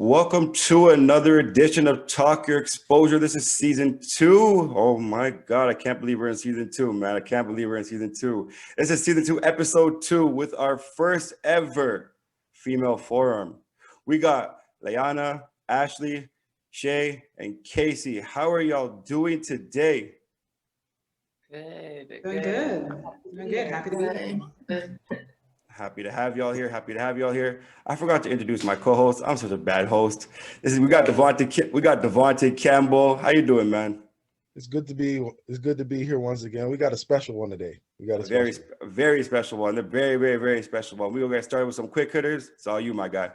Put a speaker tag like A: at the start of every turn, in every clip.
A: welcome to another edition of Talk Your Exposure. This is season 2. Oh my God, I can't believe we're in season 2, man. I can't believe we're in season 2. This is season 2, episode 2, with our first ever female forum. We got Layana, Ashley, Chey, and Kaci. How are y'all doing today?
B: Good.
C: Doing good. Doing good. Happy to be here.
A: Happy to have y'all here. Happy to have y'all here. I forgot to introduce my co-host. I'm such a bad host. We got Devontae Campbell. How you doing, man?
D: It's good to be here once again. We got a special one today. We got
A: a very special one. A very special one. We're gonna start with some quick hitters. It's all you, my guy.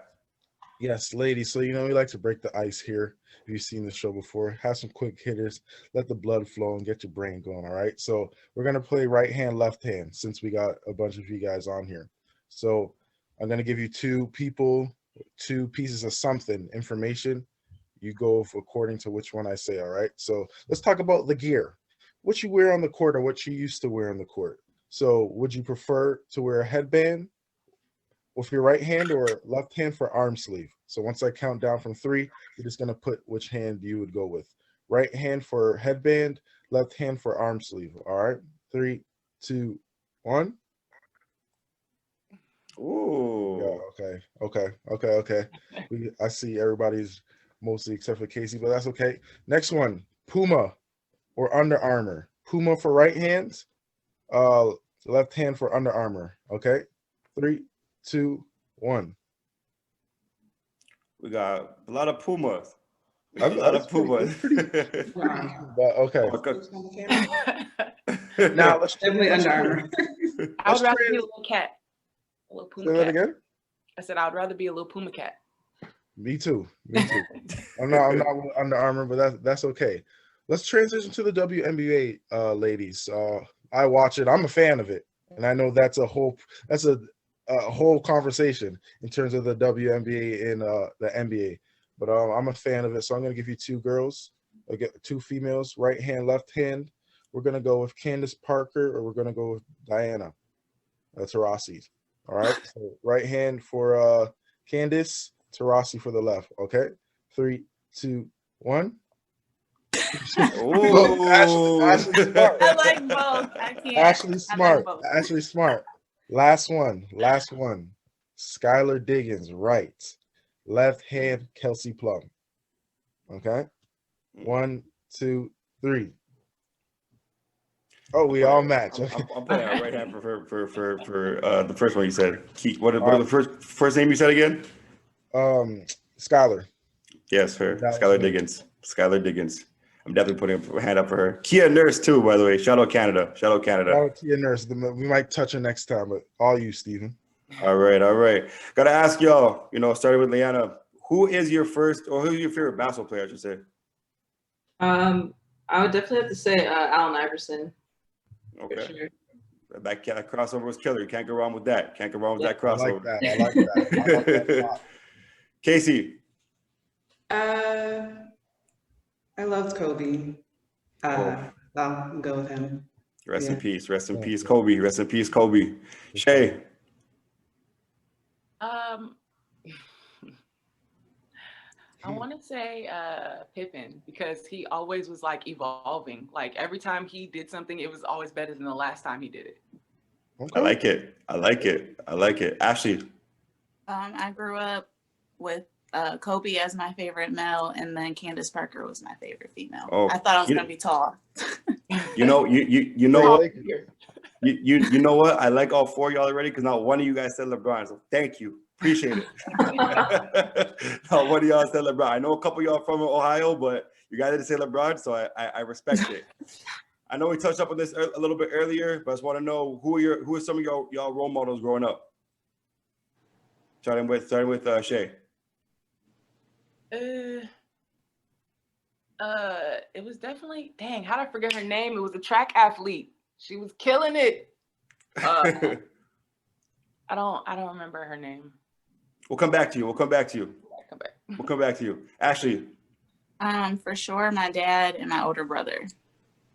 D: Yes, ladies. So we like to break the ice here. If you've seen the show before, have some quick hitters, let the blood flow and get your brain going. All right. So we're gonna play right hand, left hand, since we got a bunch of you guys on here. So I'm gonna give you two pieces of something, information. You go according to which one I say. All right. So let's talk about the gear. What you wear on the court or what you used to wear on the court. So would you prefer to wear a headband with your right hand or left hand for arm sleeve? So once I count down from 3, you're just going to put which hand you would go with. Right hand for headband, left hand for arm sleeve. All right. 3, 2, 1.
A: Ooh.
D: Yeah, okay. I see everybody's mostly except for Kaci, but that's okay. Next one, Puma or Under Armour. Puma for right hands, left hand for Under Armour. Okay. 3, 2, 1.
A: We got a lot of Pumas.
D: A lot of Pumas. But okay.
C: Now let's definitely Under Armour.
B: I would rather be a little cat. A little Puma
D: Say that
B: cat.
D: again?
B: I said I would rather be a little Puma cat.
D: Me too. I'm not with Under Armour, but that's okay. Let's transition to the WNBA, ladies. I watch it. I'm a fan of it, and I know that's a whole conversation in terms of the WNBA and the NBA. But I'm a fan of it, so I'm going to give you 2 girls. I get 2 females, right hand, left hand. We're going to go with Candace Parker, or we're going to go with Diana Taurasi. All right. So right hand for Candace, Taurasi for the left. Okay. 3, 2, 1.
A: Ashley
B: Smart. I like both. I can't.
D: Ashley Smart. Last one. Skylar Diggins, right. Left hand, Kelsey Plum. Okay. 1, 2, 3. Oh, we all match.
A: I'm putting our right hand for the first one you said. What are the first name you said again?
D: Skylar.
A: Yes, her. Skylar Diggins. I'm definitely putting a hand up for her. Kia Nurse too, by the way. Shout out Canada.
D: Kia Nurse. We might touch her next time, but all you, Steven.
A: All right. Gotta ask y'all, starting with Layana, who's your favorite basketball player, I should say?
C: I would definitely have to say Allen Iverson.
A: Okay.
C: Sure.
A: That crossover was killer. You can't go wrong with that. That crossover.
D: I like that a lot.
A: Kaci.
C: I loved Kobe. I'll go with him.
A: Rest in peace, Kobe. Rest in peace, Kobe. Chey.
B: I want to say Pippen, because he always was like evolving. Like every time he did something, it was always better than the last time he did it.
A: Okay. I like it. Ashley.
E: I grew up with Kobe as my favorite male, and then Candace Parker was my favorite female.
A: Oh,
E: I thought I was gonna be tall.
A: You know what? I like all 4 of y'all already because not one of you guys said LeBron. So thank you. Appreciate it. Not one of y'all said LeBron. I know a couple of y'all from Ohio, but you guys didn't say LeBron, so I respect it. I know we touched up on this a little bit earlier, but I just want to know who are some of y'all role models growing up? Starting with Chey.
B: It was definitely, dang, how did I forget her name? It was a track athlete. She was killing it. I don't remember her name.
A: We'll come back to you. We'll come back to you. Ashley.
E: For sure, my dad and my older brother.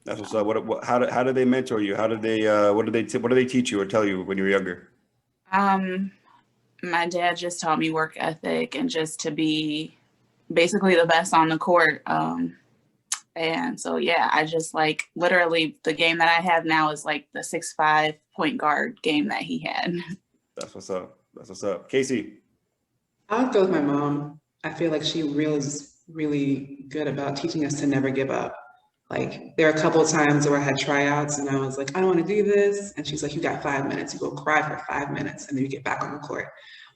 A: That's what's up. How did they mentor you? How did they? What did they teach you or tell you when you were younger?
E: My dad just taught me work ethic and just to be basically the best on the court. And so, yeah, I just like literally the game that I have now is like the 6'5" point guard game that he had.
A: That's what's up. That's what's up. Kaci.
C: I would go with my mom. I feel like she really is really good about teaching us to never give up. Like there are a couple of times where I had tryouts and I was like, I don't want to do this. And she's like, you got 5 minutes. You go cry for 5 minutes and then you get back on the court.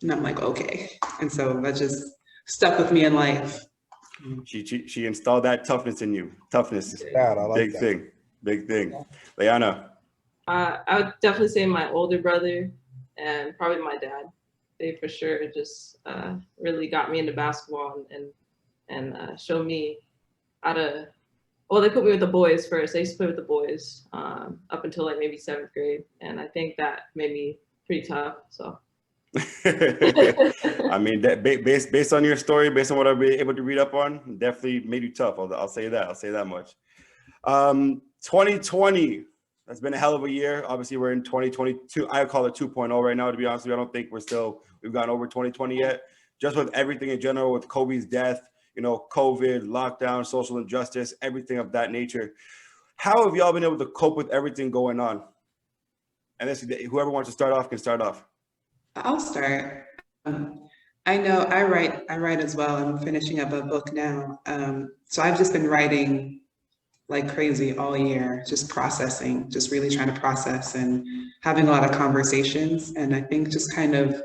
C: And I'm like, okay. And so that just stuck with me in life.
A: She installed that toughness in you. Toughness.
D: Dad, I like
A: Big
D: that.
A: thing. Big thing. Layana.
F: I would definitely say my older brother and probably my dad. They for sure just really got me into basketball and showed me how to. Well, they put me with the boys first. I used to play with the boys up until like maybe 7th grade, and I think that made me pretty tough. So.
A: I mean, that based on your story, based on what I've been able to read up on, definitely made you tough. I'll say that. I'll say that much. 2020 has been a hell of a year. Obviously, we're in 2022. I call it 2.0 right now. To be honest with you, I don't think we've gone over 2020 yet. Just with everything in general, with Kobe's death, COVID, lockdown, social injustice, everything of that nature. How have y'all been able to cope with everything going on? And whoever wants to start off can start off.
C: I'll start. I know I write as well. I'm finishing up a book now. So I've just been writing like crazy all year, just processing, just really trying to process and having a lot of conversations. And I think just kind of,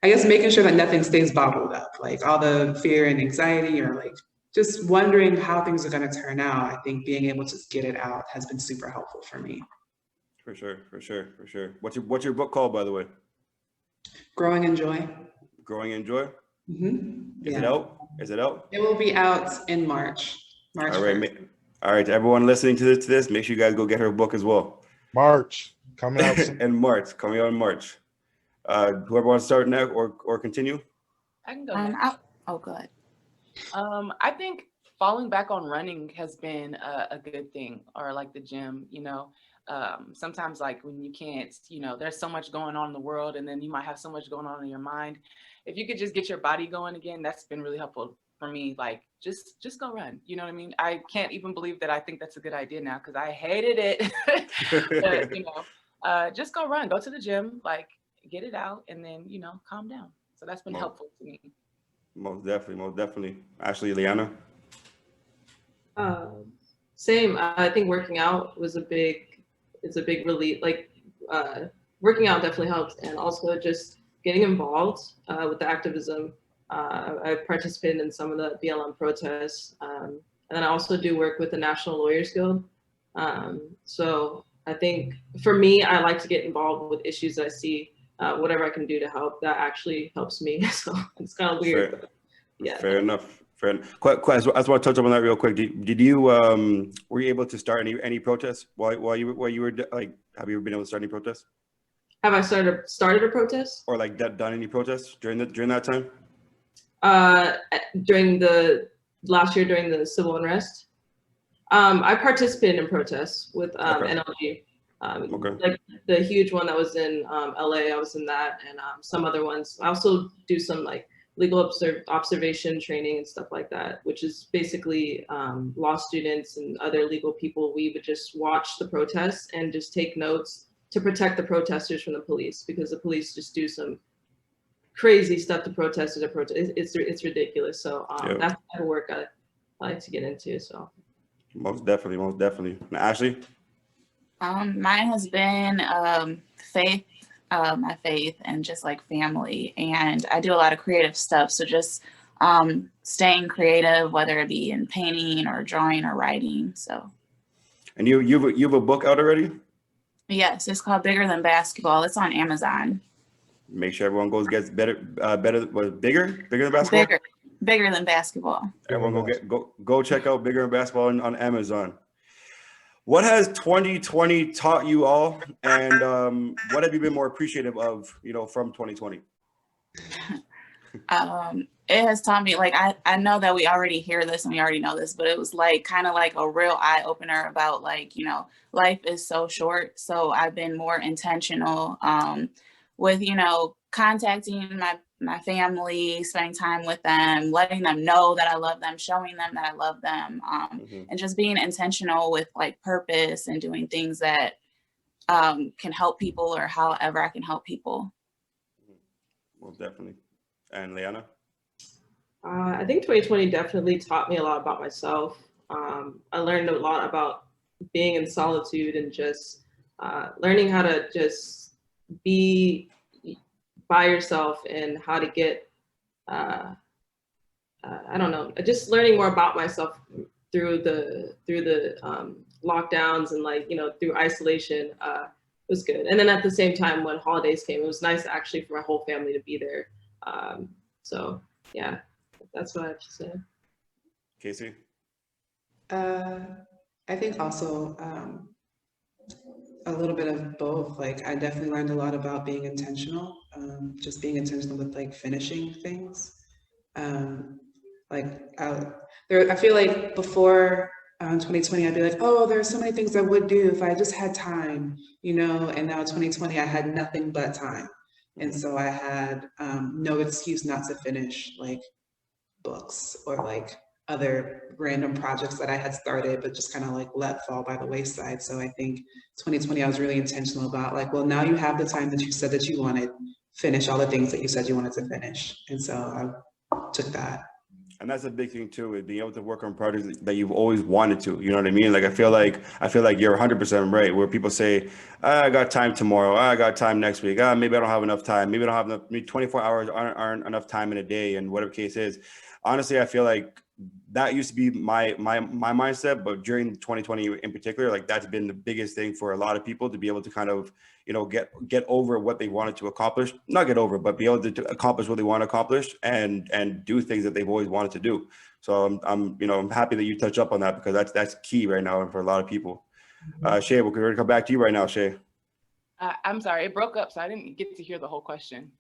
C: I guess, making sure that nothing stays bottled up, like all the fear and anxiety or like just wondering how things are going to turn out. I think being able to just get it out has been super helpful for me.
A: For sure. What's your book called, by the way?
C: Growing in Joy.
A: Growing in Joy?
C: Mm-hmm.
A: Is it out? Is it out?
C: It will be out in March.
A: All right. All right. To everyone listening to this, make sure you guys go get her book as well.
D: March coming out soon.
A: In March, coming out in March. Whoever wants to start now or continue.
B: I can go next.
E: Go ahead.
B: I think falling back on running has been a good thing, or like the gym, sometimes like when you can't, there's so much going on in the world and then you might have so much going on in your mind. If you could just get your body going again, that's been really helpful for me. Like just go run. You know what I mean? I can't even believe that I think that's a good idea now because I hated it. But, just go run, go to the gym, like get it out and then, calm down. So that's been helpful to me.
A: Most definitely. Ashley, Layana?
F: Same. I think working out was it's a big relief. Like working out definitely helps, and also just getting involved with the activism. I participated in some of the BLM protests, and then I also do work with the National Lawyers Guild. So I think for me, I like to get involved with issues that I see. Whatever I can do to help, that actually helps me. So it's kind of weird. But yeah.
A: Fair enough. I just want to touch up on that real quick. Did you were you able to start any protests while you were like? Have you ever been able to start any protests?
F: Have I started a protest?
A: Or like done any protests during that time?
F: During the last year during the civil unrest, I participated in protests with NLG. Like the huge one that was in LA, I was in that, and some other ones. I also do some like legal observation training and stuff like that, which is basically law students and other legal people. We would just watch the protests and just take notes to protect the protesters from the police, because the police just do some crazy stuff to protesters. It's ridiculous. So that's the type of work I like to get into. So
A: most definitely. Now, Ashley?
E: Mine has been faith, my faith, and just like family. And I do a lot of creative stuff. So just staying creative, whether it be in painting or drawing or writing. So.
A: And you have a book out already?
E: Yes, it's called Bigger Than Basketball. It's on Amazon.
A: Make sure everyone gets bigger than basketball.
E: Bigger Than Basketball.
A: Everyone go check out Bigger Than Basketball on Amazon. What has 2020 taught you all, and what have you been more appreciative of, from 2020?
E: It has taught me, like, I know that we already hear this and we already know this, but it was like kind of like a real eye opener about like, life is so short. So I've been more intentional with, contacting my family, spending time with them, letting them know that I love them, showing them that I love them, and just being intentional with like purpose and doing things that can help people or however I can help people.
A: Well, definitely. And Layana?
F: I think 2020 definitely taught me a lot about myself. I learned a lot about being in solitude and just learning how to just be by yourself and how to get, I don't know, just learning more about myself through the lockdowns and like, you know, through isolation was good. And then at the same time, when holidays came, it was nice actually for my whole family to be there. So yeah, that's what I have to say.
A: Kaci?
C: I think also a little bit of both. Like I definitely learned a lot about being intentional, just being intentional with like finishing things. I feel like before 2020, I'd be like, oh, there are so many things I would do if I just had time, you know, and now 2020, I had nothing but time. And so I had no excuse not to finish like books or like other random projects that I had started, but just kind of like let fall by the wayside. So I think 2020, I was really intentional about like, well, now you have the time that you said that you wanted, finish all the things that you said you wanted to finish. And so I took that.
A: And that's a big thing too, is being able to work on projects that you've always wanted to. You know what I mean? Like I feel like you're 100% right. Where people say, I got time tomorrow, I got time next week, maybe I don't have enough time, maybe I don't have enough, maybe 24 hours aren't enough time in a day, and whatever case is. Honestly, I feel like that used to be my mindset, but during 2020 in particular, like that's been the biggest thing for a lot of people to be able to kind of, you know, get over what they wanted to accomplish, not get over, but be able to accomplish what they want to accomplish and do things that they've always wanted to do. So I'm happy that you touch up on that, because that's key right now for a lot of people. Chey, we're going to come back to you right now, Chey.
B: I'm sorry, it broke up, so I didn't get to hear the whole question.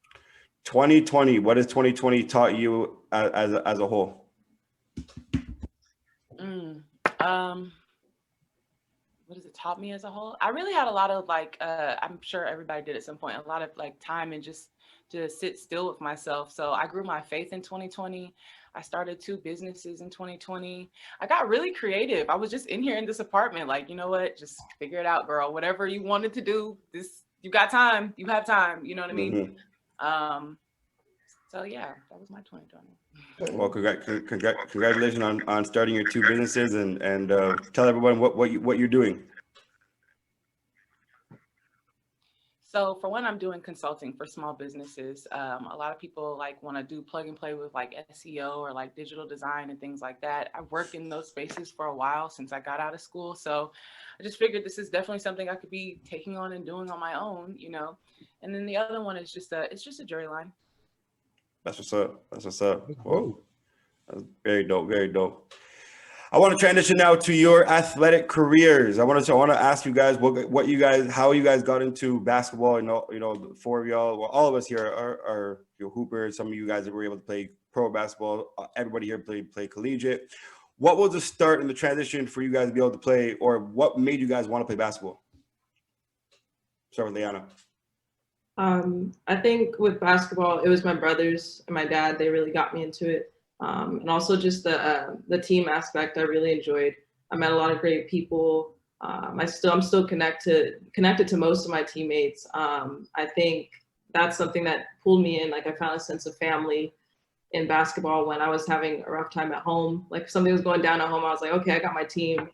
A: 2020, what has 2020 taught you as a whole?
B: What has it taught me as a whole? I really had a lot of like, I'm sure everybody did at some point, a lot of like time and just to sit still with myself. So I grew my faith in 2020. I started 2 businesses in 2020. I got really creative. I was just in here in this apartment, like, you know what, just figure it out, girl. Whatever you wanted to do, you got time, you have time, you know what I mean? So yeah, that was my 2020.
A: Well, congratulations on starting your 2 businesses, and tell everyone what you're doing.
B: So for one, I'm doing consulting for small businesses. A lot of people like want to do plug and play with like SEO or like digital design and things like that. I've worked in those spaces for a while since I got out of school. So I just figured this is definitely something I could be taking on and doing on my own, you know. And then the other one is it's just a jury line.
A: That's what's up. That's what's up. Whoa. That's very dope. Very dope. I want to transition now to your athletic careers. I want to ask you guys how you guys got into basketball. You know, the 4 of y'all, well, all of us here are hoopers. Some of you guys were able to play pro basketball. Everybody here play collegiate. What was the start and the transition for you guys to be able to play, or what made you guys want to play basketball? Start with Layana.
F: I think with basketball, it was my brothers and my dad. They really got me into it. And also just the team aspect, I really enjoyed. I met a lot of great people. I'm still connected to most of my teammates. I think that's something that pulled me in. Like I found a sense of family in basketball when I was having a rough time at home. Like if something was going down at home, I was like, okay, I got my team.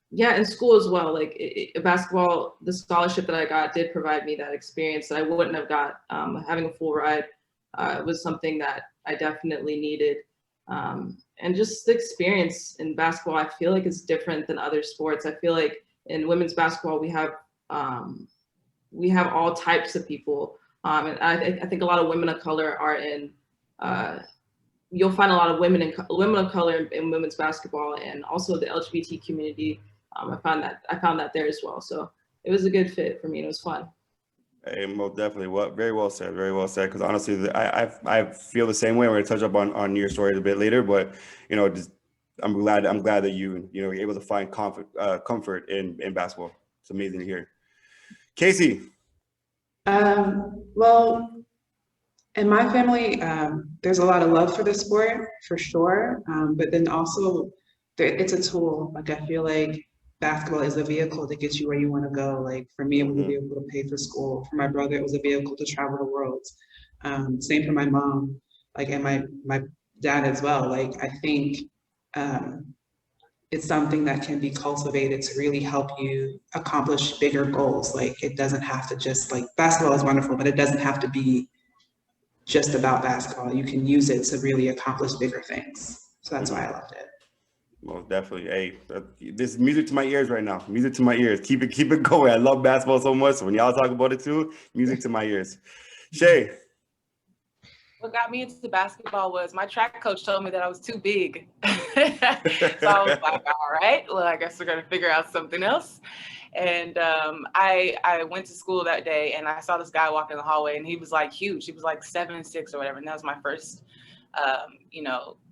F: Yeah, in school as well, like basketball, the scholarship that I got did provide me that experience that I wouldn't have got. Having a full ride was something that I definitely needed. And just the experience in basketball, I feel like is different than other sports. I feel like in women's basketball, we have all types of people. And I think a lot of women of color are in, you'll find a lot of women of color in women's basketball, and also the LGBT community. I found that there as well. So it was a good fit for me. And it was fun.
A: Hey, most definitely. Very well said. Very well said. Because honestly, I feel the same way. We're gonna touch up on your story a bit later, but I'm glad that you're able to find comfort in basketball. It's amazing to hear. Kaci.
C: Well, in my family, there's a lot of love for the sport for sure, but then also it's a tool. Like I feel like basketball is a vehicle to get you where you want to go. Like for me, it was a vehicle to pay for school. For my brother, it was a vehicle to travel the world. Same for my mom, like and my dad as well. Like I think it's something that can be cultivated to really help you accomplish bigger goals. Like it doesn't have to just like basketball is wonderful, but it doesn't have to be just about basketball. You can use it to really accomplish bigger things. So that's why I loved it.
A: Most definitely. Hey, this is music to my ears right now. Music to my ears. Keep it going. I love basketball so much. So when y'all talk about it too, music to my ears. Chey.
B: What got me into basketball was my track coach told me that I was too big. So I was like, all right, well, I guess we're going to figure out something else. And I went to school that day and I saw this guy walk in the hallway and he was like huge. He was like 7'6" or whatever. And that was my first,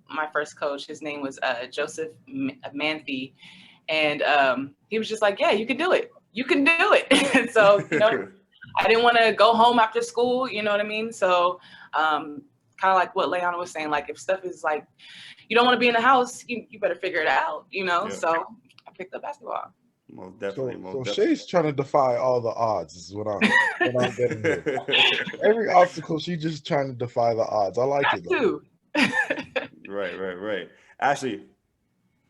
B: my first coach. His name was Joseph Manthe. And he was just like, yeah, you can do it. You can do it. And so, I didn't want to go home after school. You know what I mean? So kind of like what Layana was saying, like if stuff is like, you don't want to be in the house, you better figure it out, Yeah. So I picked up basketball.
A: Most definitely.
D: So Shey's trying to defy all the odds is what I'm getting here. Every obstacle, she's just trying to defy the odds. I like it.
B: Too.
A: Right. Ashley.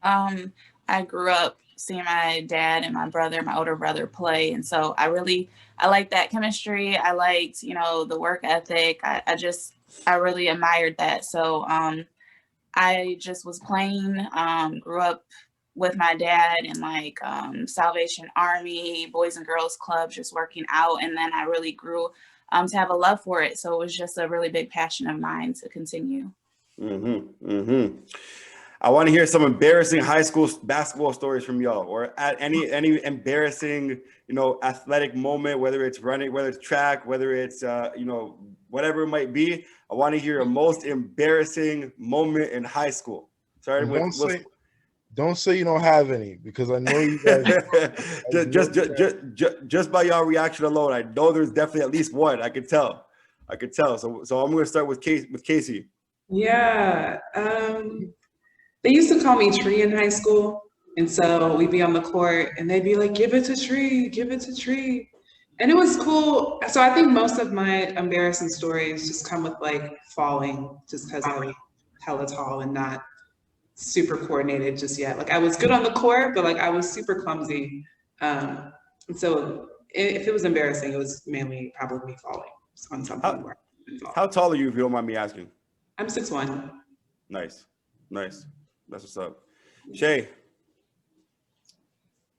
E: I grew up seeing my dad and my brother, my older brother, play. And so I liked that chemistry. I liked, the work ethic. I really admired that. So I just was playing, grew up with my dad in like Salvation Army, Boys and Girls Club, just working out. And then I really grew to have a love for it. So it was just a really big passion of mine to continue.
A: I want to hear some embarrassing high school basketball stories from y'all, or at any embarrassing, athletic moment, whether it's running, whether it's track, whether it's, whatever it might be. I want to hear a most embarrassing moment in high school. Sorry,
D: don't say you don't have any, because I know you guys.
A: just by y'all reaction alone, I know there's definitely at least one. I could tell. So I'm going to start with Kaci.
C: Yeah. They used to call me Tree in high school. And so we'd be on the court and they'd be like, give it to Tree, give it to Tree. And it was cool. So I think most of my embarrassing stories just come with like falling just because I was hella tall and not super coordinated just yet. Like I was good on the court, but like I was super clumsy. And so if it was embarrassing, it was mainly probably me falling on something.
A: How tall are you, if you don't mind me asking?
C: I'm 6'1".
A: Nice. That's what's up. Chey.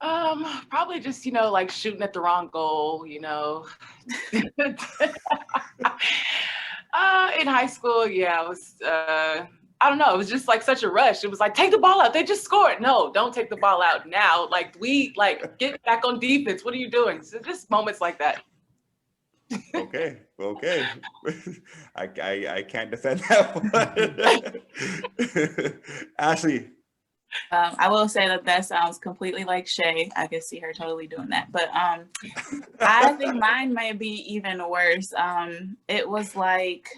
B: Probably just, like shooting at the wrong goal, In high school, yeah, it was, I don't know. It was just like such a rush. It was like, take the ball out. They just scored. No, don't take the ball out now. Like get back on defense. What are you doing? So just moments like that.
A: Okay. I can't defend that one. Ashley.
E: I will say that sounds completely like Chey. I could see her totally doing that. But I think mine may be even worse. It was like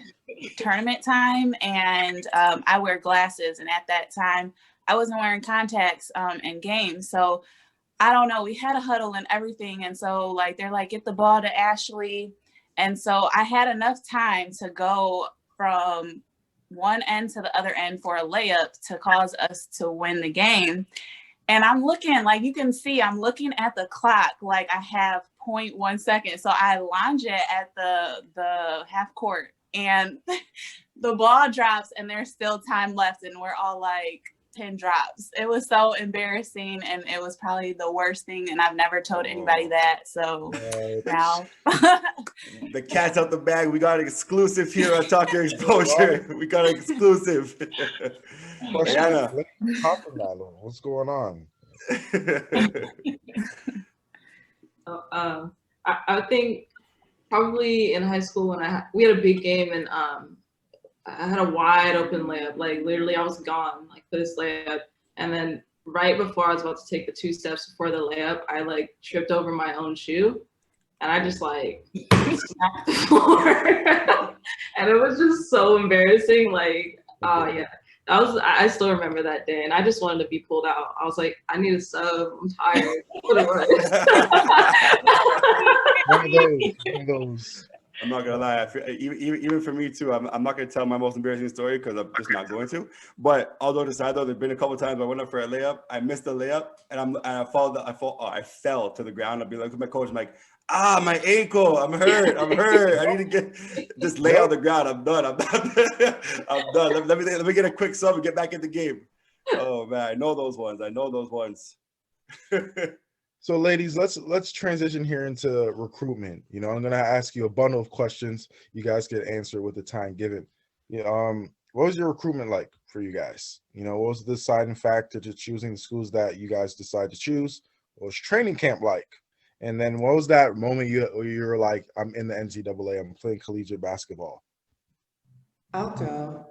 E: tournament time and I wear glasses. And at that time, I wasn't wearing contacts in games. So I don't know. We had a huddle and everything. And so like they're like, get the ball to Ashley. And so I had enough time to go from one end to the other end for a layup to cause us to win the game. And I'm looking, like you can see, I'm looking at the clock, like I have 0.1 second. So I launch it at the half court and the ball drops and there's still time left and we're all like, pin drops. It was so embarrassing and it was probably the worst thing and I've never told anybody that. So now
A: the cat's out the bag. We got an exclusive here on Talk Your Exposure. We got an exclusive.
D: Layana, what's going on?
F: I think probably in high school when we had a big game and I had a wide open layup, like literally I was gone, like for this layup. And then right before I was about to take the 2 steps before the layup, I like tripped over my own shoe. and I just like smacked the floor. And it was just so embarrassing. Like, oh yeah. I still remember that day, and I just wanted to be pulled out. I was like, I need a sub. I'm tired. What it was.
D: One of those.
A: I'm not gonna lie. I feel, even for me too. I'm not gonna tell my most embarrassing story because I'm just not going to. But although aside though, there's been a couple times I went up for a layup. I missed the layup, and I fell to the ground. I'd be like with my coach, I'm like, my ankle. I'm hurt. I need to just lay on the ground. I'm done. I'm done. I'm done. Let me get a quick sub and get back in the game. Oh man, I know those ones.
D: So ladies, let's transition here into recruitment. You know, I'm gonna ask you a bundle of questions. You guys can answer with the time given. What was your recruitment like for you guys? You know, what was the deciding factor to choosing the schools that you guys decided to choose? What was training camp like? And then what was that moment you were like, I'm in the NCAA, I'm playing collegiate basketball?
C: I'll go.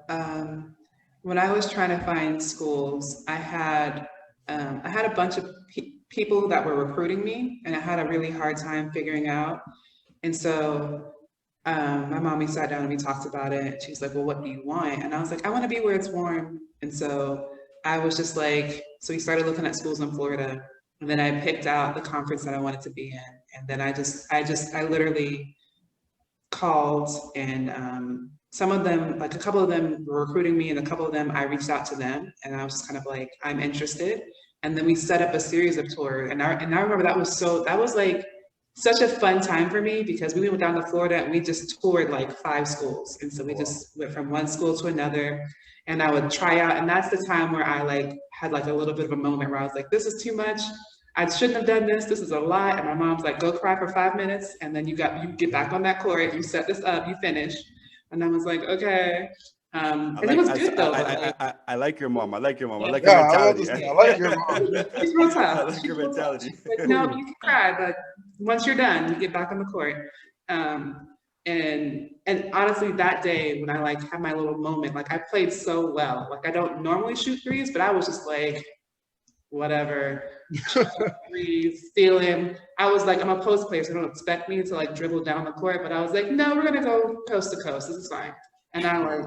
C: When I was trying to find schools, I had a bunch of people that were recruiting me, and I had a really hard time figuring out. And so my mommy sat down and we talked about it. She was like, well, what do you want? And I was like, I want to be where it's warm. And so I was just like, so we started looking at schools in Florida, and then I picked out the conference that I wanted to be in. And then I literally called, and some of them, like a couple of them were recruiting me, and a couple of them, I reached out to them, and I was just kind of like, I'm interested. And then we set up a series of tours. And I remember that was like such a fun time for me, because we went down to Florida and we just toured like 5 schools. And so we just went from one school to another, and I would try out. And that's the time where I like had like a little bit of a moment where I was like, this is too much. I shouldn't have done this. This is a lot. And my mom's like, go cry for 5 minutes. And then you get back on that court, you set this up, you finish. And I was like, okay. And it was good though.
A: I like your mom. I like your mentality.
D: I like your mom.
C: She's real tough.
A: I like your mentality.
C: Like, no, you can cry, but once you're done, you get back on the court. And honestly, that day when I like had my little moment, like I played so well. Like I don't normally shoot threes, but I was just like, whatever. Threes, stealing. I was like, I'm a post player, so don't expect me to like dribble down the court. But I was like, no, we're gonna go coast to coast. This is fine. And I like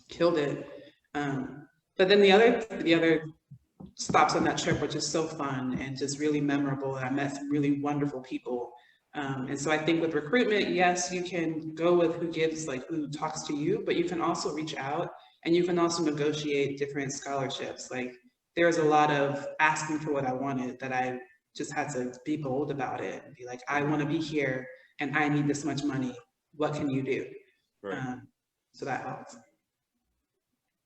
C: killed it. But then the other stops on that trip were just so fun and just really memorable. And I met some really wonderful people. And so I think with recruitment, yes, you can go with who talks to you, but you can also reach out, and you can also negotiate different scholarships. Like there's a lot of asking for what I wanted that I just had to be bold about it and be like, I want to be here and I need this much money. What can you do?
A: Right.
C: So that helps.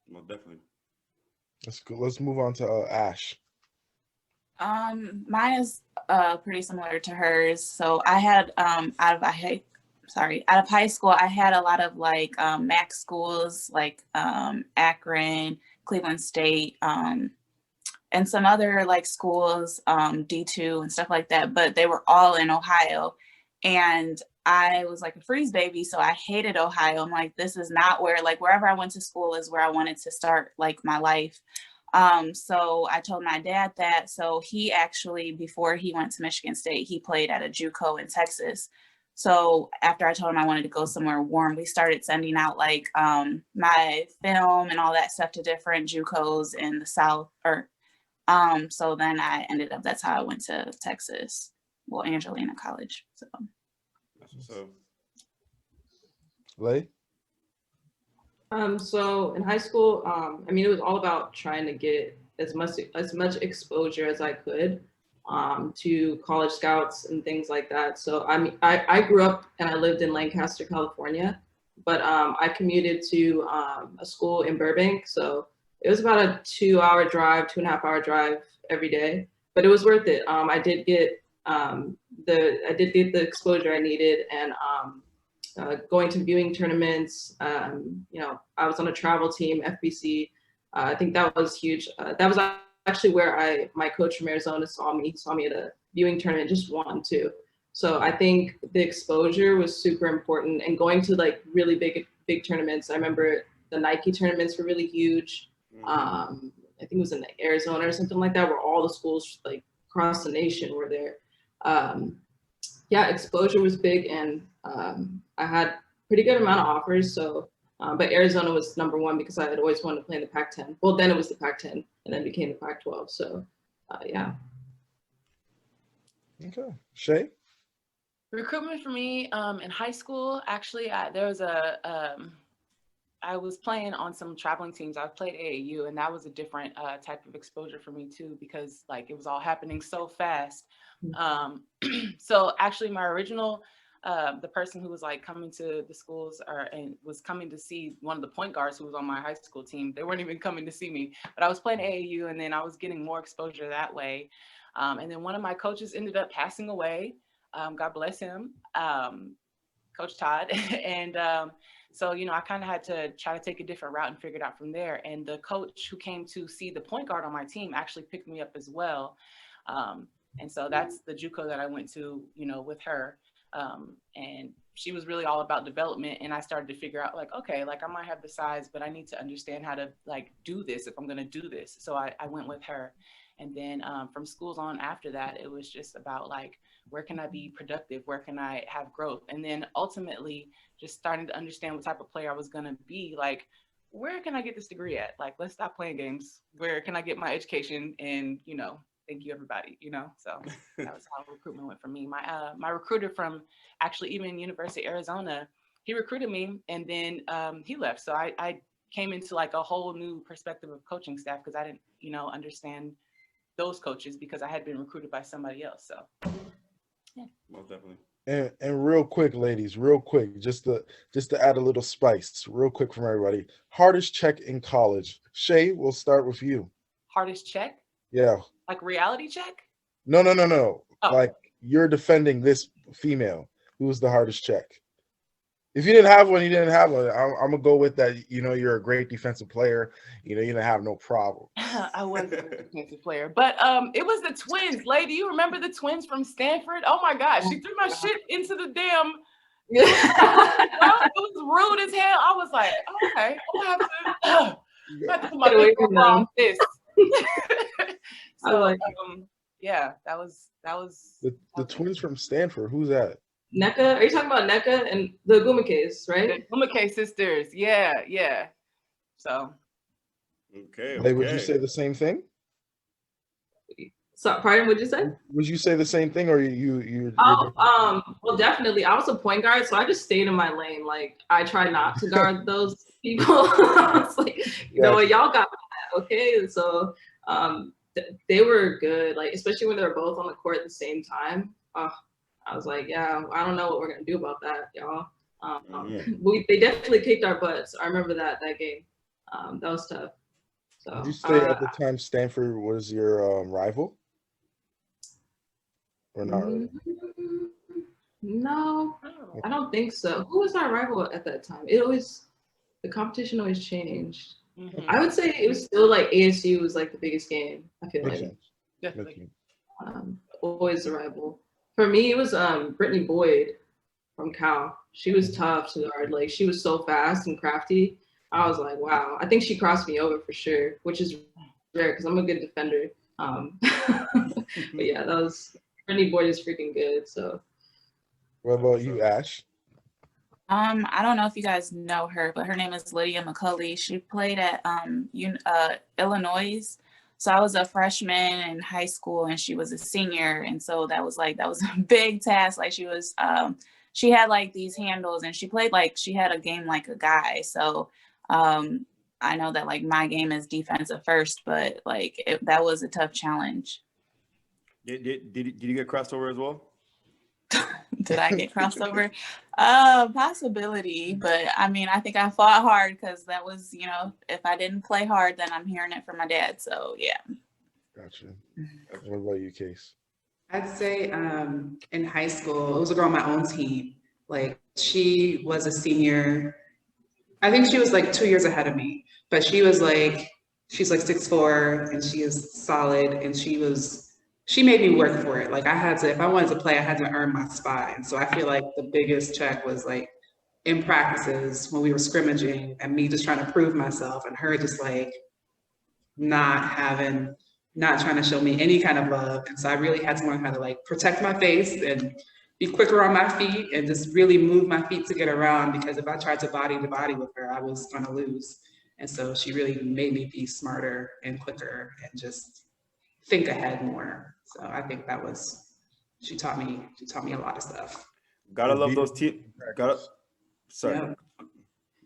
A: Well, definitely.
D: That's cool. Let's move on to Ash.
E: Mine is pretty similar to hers. So I had out of high school, I had a lot of like MAC schools like Akron, Cleveland State, and some other like schools, D2 and stuff like that, but they were all in Ohio. And I was like a freeze baby, so I hated Ohio. I'm like, this is not wherever I went to school is where I wanted to start like my life. So I told my dad that. So he actually, before he went to Michigan State, he played at a JUCO in Texas. So after I told him I wanted to go somewhere warm, we started sending out like my film and all that stuff to different JUCOs in the South. So then I ended up, that's how I went to Texas. Well, Angelina College. So.
A: So.
D: Lay?
F: So in high school, it was all about trying to get as much exposure as I could to college scouts and things like that. So I grew up and I lived in Lancaster, California, but I commuted to a school in Burbank. So it was about a 2-hour drive, 2.5-hour drive every day, but it was worth it. I did get the exposure I needed, and going to viewing tournaments. I was on a travel team, FBC. I think that was huge. That was actually where my coach from Arizona saw me at a viewing tournament, just one too. So I think the exposure was super important, and going to like really big tournaments. I remember the Nike tournaments were really huge. I think it was in Arizona or something like that, where all the schools like across the nation were there. yeah, exposure was big, and I had pretty good amount of offers. So, but Arizona was number one because I had always wanted to play in the Pac-10. Well, then it was the Pac-10, and then became the Pac-12. So, yeah.
D: Okay, Chey.
B: Recruitment for me in high school, actually, I was playing on some traveling teams. I played AAU, and that was a different type of exposure for me too, because like it was all happening so fast. So actually, my original, the person who was like coming to the schools and was coming to see one of the point guards who was on my high school team. They weren't even coming to see me, but I was playing AAU, and then I was getting more exposure that way. And then one of my coaches ended up passing away. God bless him, Coach Todd, and so, you know, I kind of had to try to take a different route and figure it out from there. And the coach who came to see the point guard on my team actually picked me up as well. And so that's the JUCO that I went to, you know, with her. And she was really all about development. And I started to figure out like, okay, like I might have the size, but I need to understand how to like do this if I'm going to do this. So I went with her. And then from schools on after that, it was just about like, where can I be productive? Where can I have growth? And then ultimately just starting to understand what type of player I was going to be. Like, where can I get this degree at? Like, let's stop playing games. Where can I get my education? And, you know, thank you, everybody, you know? So that was how recruitment went for me. My recruiter from actually even University of Arizona, he recruited me, and then he left. So I came into like a whole new perspective of coaching staff because I didn't, you know, understand those coaches because I had been recruited by somebody else. So yeah.
A: Most definitely.
D: And real quick, ladies, real quick, just to add a little spice, real quick from everybody. Hardest check in college. Chey, we'll start with you.
B: Hardest check?
D: Yeah.
B: Like reality check?
D: No.
B: Oh.
D: Like you're defending this female. Who was the hardest check? If you didn't have one, you didn't have one. I'm gonna go with that. You know, you're a great defensive player. You know, you didn't have no problem.
B: I was a great defensive player, but it was the twins, lady. You remember the twins from Stanford? Oh my gosh, she threw my shit into the damn. It was rude as hell. I was like, oh, okay, I have to put my
F: away
B: finger
F: from
B: on this.
F: I
B: So
F: like
B: yeah, that was
D: the twins from Stanford. Who's that?
F: NECA. Are you talking about NECA and the Gumake, right?
B: The Gumake sisters. Yeah. So.
A: Okay.
D: Like, would you say the same thing?
F: So, pardon, what'd you say?
D: Would you say the same thing, or you?
F: Well, definitely. I was a point guard, so I just stayed in my lane. Like, I try not to guard those people. I was like, you know what, y'all got that, okay? And so, they were good. Like, especially when they were both on the court at the same time. I was like, yeah, I don't know what we're gonna do about that, y'all. They definitely kicked our butts. I remember that game. That was tough. So,
D: did you say at the time Stanford was your rival? Or not really?
F: No, I don't think so. Who was our rival at that time? The competition always changed.
B: Mm-hmm.
F: I would say it was still like ASU was like the biggest game. I feel
D: Makes
F: like
D: sense.
B: Definitely.
F: Always a rival. For me, it was Brittany Boyd from Cal. She was tough to guard. Like, she was so fast and crafty. I was like, wow. I think she crossed me over for sure, which is rare because I'm a good defender. But yeah, Brittany Boyd is freaking good. So.
D: What about you, Ash?
E: I don't know if you guys know her, but her name is Lydia McCulley. She played at Illinois. So I was a freshman in high school and she was a senior. And so that was a big task. Like, she had like these handles and she played like she had a game like a guy. So I know that like my game is defensive first, but like that was a tough challenge.
A: Did you get crossed over as well?
E: Did I get crossed over? Possibility, but I mean, I think I fought hard because that was, you know, if I didn't play hard, then I'm hearing it from my dad. So yeah.
D: Gotcha. What about you, Case?
C: I'd say in high school, it was a girl on my own team. Like, she was a senior. I think she was like 2 years ahead of me, but she's like 6'4" and she is solid, and she made me work for it. Like, if I wanted to play, I had to earn my spot. And so I feel like the biggest check was like in practices when we were scrimmaging and me just trying to prove myself and her just like not trying to show me any kind of love. And so I really had to learn how to like protect my face and be quicker on my feet and just really move my feet to get around, because if I tried to body to body with her, I was gonna lose. And so she really made me be smarter and quicker and just think ahead more. So I think that was, she taught me a lot of stuff.
A: Gotta love those sorry.
C: Yeah.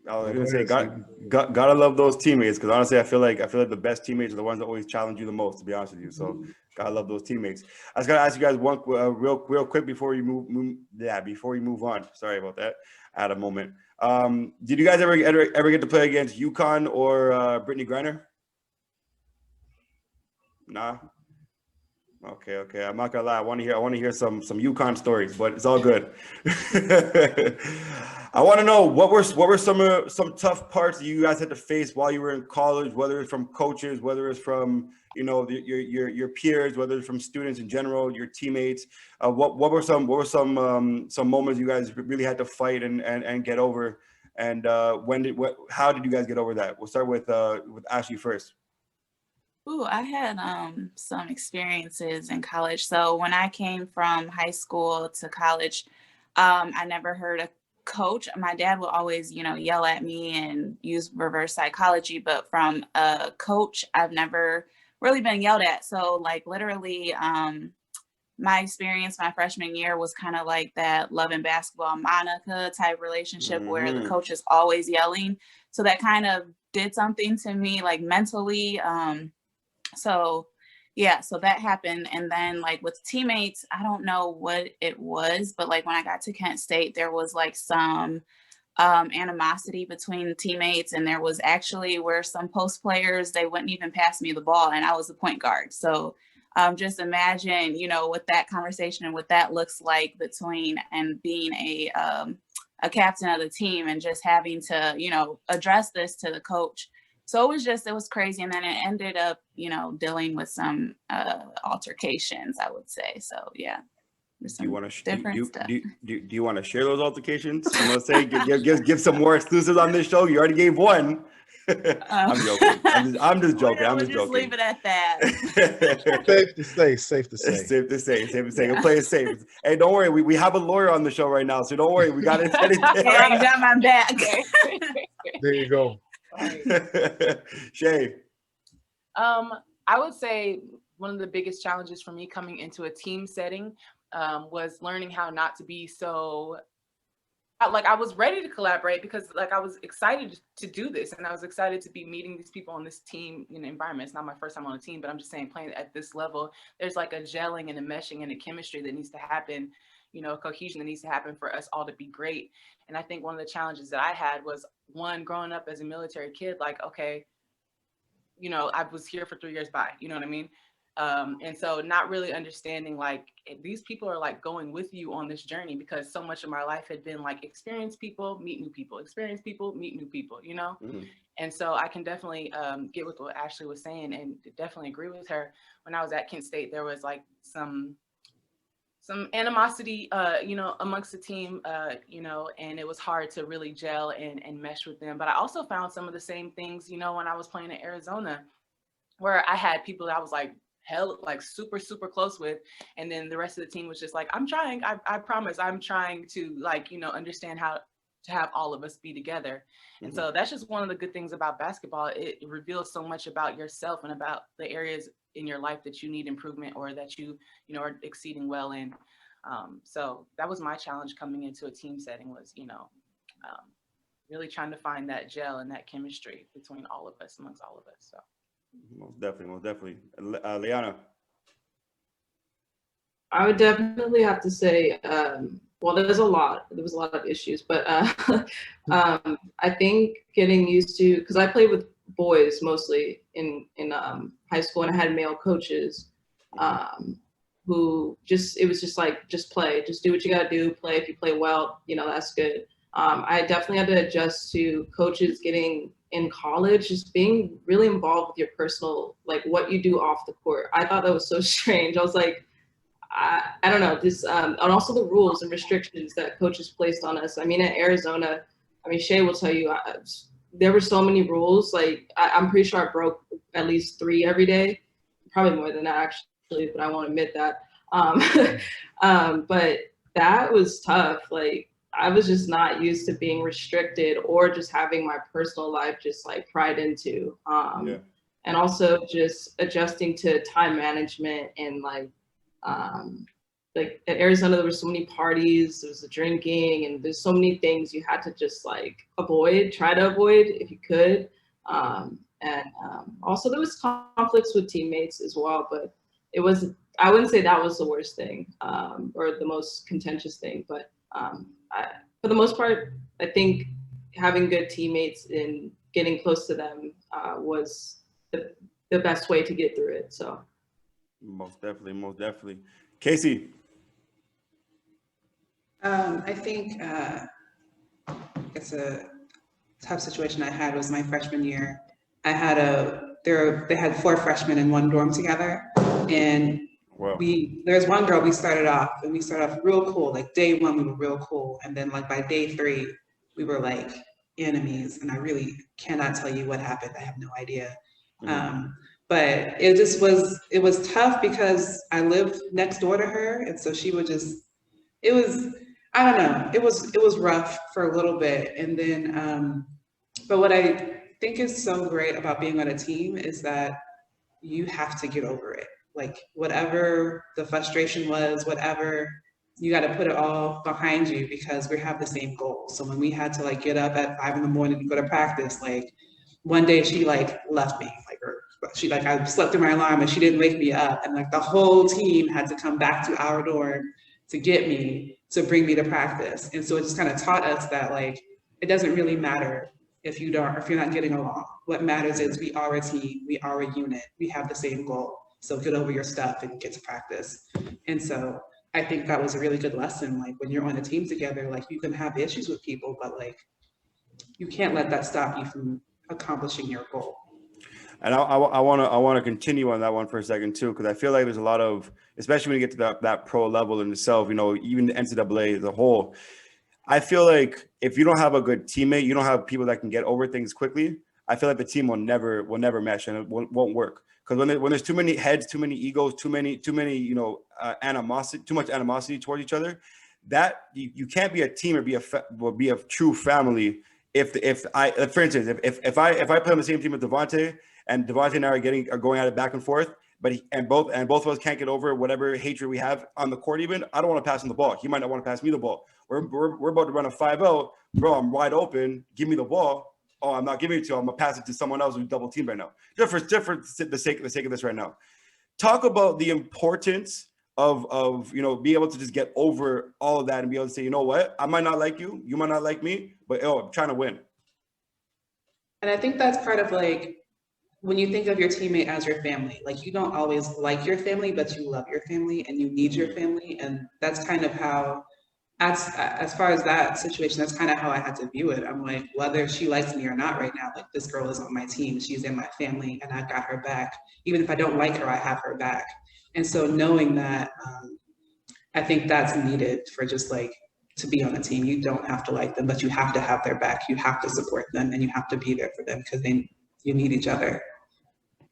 A: I was gonna say, gotta love those teammates, because honestly, I feel like the best teammates are the ones that always challenge you the most, to be honest with you. So gotta love those teammates. I was gonna ask you guys one real quick before you move on. Sorry about that. I had a moment. Did you guys ever get to play against UConn or Brittany Griner? Nah. Okay. I'm not gonna lie. I want to hear some UConn stories, but it's all good. I want to know what were some tough parts that you guys had to face while you were in college, whether it's from coaches, whether it's from your peers, whether it's from students in general, your teammates. What were some moments you guys really had to fight and get over, and how did you guys get over that? We'll start with Ashley first.
E: Ooh, I had some experiences in college. So when I came from high school to college, I never heard a coach. My dad would always, yell at me and use reverse psychology, but from a coach, I've never really been yelled at. So like literally, my experience my freshman year was kind of like that Love and Basketball Monica type relationship where the coach is always yelling. So that kind of did something to me, like mentally. So that happened. And then like with teammates, I don't know what it was, but like when I got to Kent State, there was like some animosity between teammates. And there was actually where some post players, they wouldn't even pass me the ball and I was the point guard. So just imagine, what that conversation and what that looks like between and being a captain of the team and just having to, address this to the coach. So it was crazy. And then it ended up, dealing with some altercations, I would say. So, yeah.
A: Do you want to share those altercations? I'm going to say, give some more exclusives on this show. You already gave one. I'm joking. I'm just joking. I'm just joking.
E: Leave it at that.
D: Safe to say.
A: We'll play it safe. Hey, don't worry. We have a lawyer on the show right now, so don't worry. We got it.
E: Yeah, you got my back.
D: There you go.
A: Chey.
B: I would say one of the biggest challenges for me coming into a team setting was learning how not to be so like I was ready to collaborate because like I was excited to do this and I was excited to be meeting these people on this team environment. It's not my first time on a team, but I'm just saying playing at this level, there's like a gelling and a meshing and a chemistry that needs to happen, a cohesion that needs to happen for us all to be great. And I think one of the challenges that I had was one, growing up as a military kid, like, okay, I was here for 3 years, bye, you know what I mean? And so not really understanding like these people are like going with you on this journey because so much of my life had been like experience people, meet new people, experience people, meet new people, Mm-hmm. And so I can definitely get with what Ashley was saying and definitely agree with her. When I was at Kent State, there was like some animosity, amongst the team, and it was hard to really gel and mesh with them. But I also found some of the same things, when I was playing in Arizona, where I had people that I was like, super, super close with. And then the rest of the team was just like, I'm trying, I promise I'm trying to like, understand how to have all of us be together. And so that's just one of the good things about basketball. It reveals so much about yourself and about the areas in your life that you need improvement or that you are exceeding well in. So that was my challenge coming into a team setting was, really trying to find that gel and that chemistry between all of us, amongst all of us. So.
A: Most definitely. Layana.
F: I would definitely have to say, well, there was a lot of issues, but I think getting used to, because I played with boys mostly in high school, and I had male coaches who it was just like, just play, just do what you gotta do, play. If you play well, that's good. I definitely had to adjust to coaches getting in college, just being really involved with your personal, like what you do off the court. I thought that was so strange. I was like, I don't know, this, and also the rules and restrictions that coaches placed on us. I mean, at Arizona, Chey will tell you, there were so many rules. Like, I'm pretty sure I broke at least 3 every day, probably more than that actually, but I won't admit that. But that was tough. Like, I was just not used to being restricted or just having my personal life just like pried into. And also just adjusting to time management and like at Arizona, there were so many parties, there was the drinking, and there's so many things you had to just like try to avoid if you could. Also there was conflicts with teammates as well, but I wouldn't say that was the worst thing or the most contentious thing, but for the most part, I think having good teammates and getting close to them was the best way to get through it. So
A: most definitely. Kaci.
C: I think it's a tough situation I had was my freshman year. I had they had 4 freshmen in one dorm together, and there's one girl we started off real cool. Like day 1 we were real cool, and then like by day 3 we were like enemies, and I really cannot tell you what happened. I have no idea. But it was tough because I lived next door to her, and so she would just, I don't know, it was rough for a little bit. And then but what I think is so great about being on a team is that you have to get over it. Like whatever the frustration was, whatever, you got to put it all behind you because we have the same goal. So when we had to like get up at 5 a.m. to go to practice, like one day she like left me, I slept through my alarm and she didn't wake me up, and like the whole team had to come back to our dorm to get me, to bring me to practice. And so it just kind of taught us that like it doesn't really matter if you're not getting along. What matters is we are a team, we are a unit, we have the same goal. So get over your stuff and get to practice. And so I think that was a really good lesson. Like when you're on a team together, like you can have issues with people, but like you can't let that stop you from accomplishing your goal.
A: And I want to continue on that one for a second too, because I feel like there's a lot of, especially when you get to that pro level in itself, you know, even the NCAA as a whole, I feel like if you don't have a good teammate, you don't have people that can get over things quickly, I feel like the team will never mesh, and it won't work. Because when there's too many heads, too many egos, too many you know, animosity, too much animosity towards each other, that you can't be a team or be a true family. For instance, if I play on the same team with Devontae, and Devontae and I are going at it back and forth, but both of us can't get over whatever hatred we have on the court. Even I don't want to pass him the ball. He might not want to pass me the ball. We're about to run a 5-0, bro. I'm wide open. Give me the ball. Oh, I'm not giving it to you. I'm gonna pass it to someone else who's double teamed right now. Just for the sake of this right now. Talk about the importance of you know, being able to just get over all of that and be able to say, you know what, I might not like you, you might not like me, but I'm trying to win.
C: And I think that's part of like, when you think of your teammate as your family, like you don't always like your family, but you love your family and you need your family. And that's kind of how, as far as that situation, that's kind of how I had to view it. I'm like, whether she likes me or not right now, like this girl is on my team, she's in my family, and I've got her back. Even if I don't like her, I have her back. And so knowing that, I think that's needed for just like, to be on a team. You don't have to like them, but you have to have their back. You have to support them, and you have to be there for them because you need each other.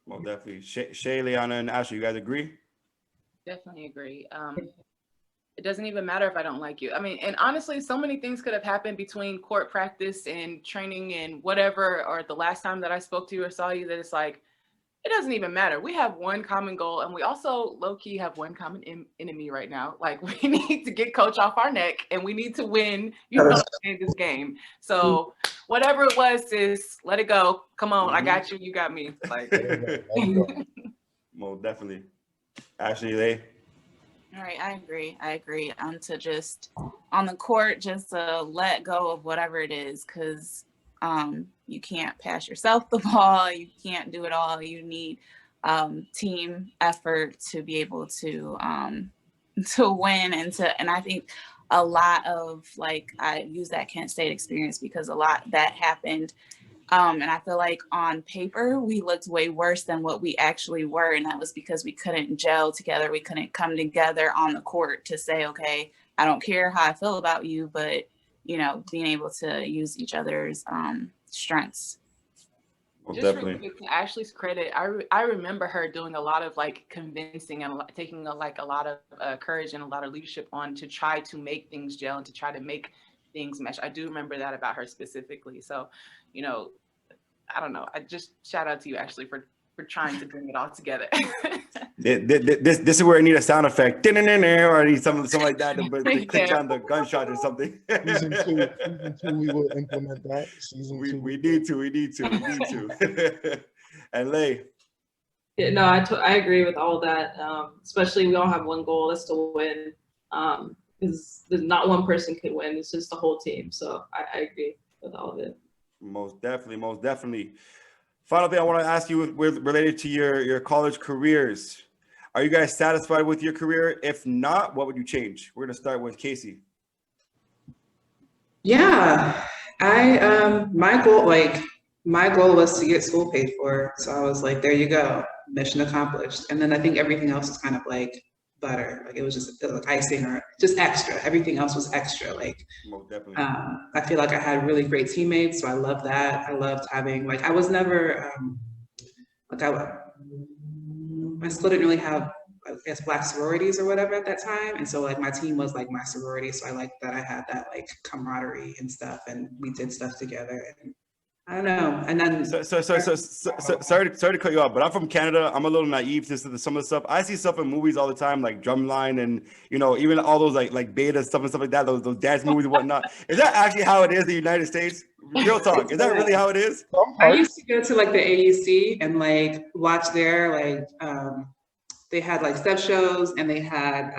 A: Well, definitely. Chey, Layana, and Ashley, you guys agree?
B: Definitely agree. It doesn't even matter if I don't like you. I mean, and honestly, so many things could have happened between court practice and training and whatever, or the last time that I spoke to you or saw you, that it's like, it doesn't even matter. We have one common goal, and we also low-key have one common enemy right now. Like, we need to get coach off our neck, and we need to win, in this game. So whatever it was, sis, let it go. Come on, I got you. You got me. Like,
A: well, definitely. Ashley, they.
E: All right, I agree. To just on the court, just let go of whatever it is, because you can't pass yourself the ball. You can't do it all. You need team effort to be able to win, and I think a lot of, like, I use that Kent State experience because a lot that happened. And I feel like on paper, we looked way worse than what we actually were. And that was because we couldn't gel together. We couldn't come together on the court to say, okay, I don't care how I feel about you, but, you know, being able to use each other's strengths.
A: Well,
B: Just real
A: definitely.
B: quick, to Ashley's credit, I remember her doing a lot of like convincing and taking like a lot of courage and a lot of leadership on to try to make things gel and to try to make things mesh. I do remember that about her specifically. So, you know, I don't know. I just shout out to you, Ashley, for trying to bring it all together.
A: This is where I need a sound effect, or I need something like that to clinch
B: Yeah.
A: on the gunshot or something.
D: Season 2, we will implement that. Season
A: we
D: 2.
A: need to. And Lay,
F: Yeah, no, I agree with all that. Especially we all have one goal, that's to win. Because there's not one person could win. It's just the whole team. So I agree with all of it.
A: most definitely. Final thing I want to ask you with related to your college careers. Are you guys satisfied with your career? If not, what would you change? We're gonna start with Kaci.
C: Yeah, my goal was to get school paid for. So I was like, there you go, mission accomplished. And then I think everything else is kind of like butter. Like it was like icing or just extra. Everything else was extra. Like
A: Most definitely.
C: I feel like I had really great teammates, so I love that. I loved having like I was never like my school didn't really have, I guess, Black sororities or whatever at that time, and so like my team was like my sorority. So I liked that I had that like camaraderie and stuff, and we did stuff together. And I don't know. And then
A: Sorry to cut you off, but I'm from Canada. I'm a little naive to some of the stuff. I see stuff in movies all the time, like Drumline, and even all those like beta stuff and stuff like that. Those dance movies and whatnot. Is that actually how it is in the United States? Real talk. Is that really how it is?
C: I used to go to like the AUC and like watch their like they had like step shows and they had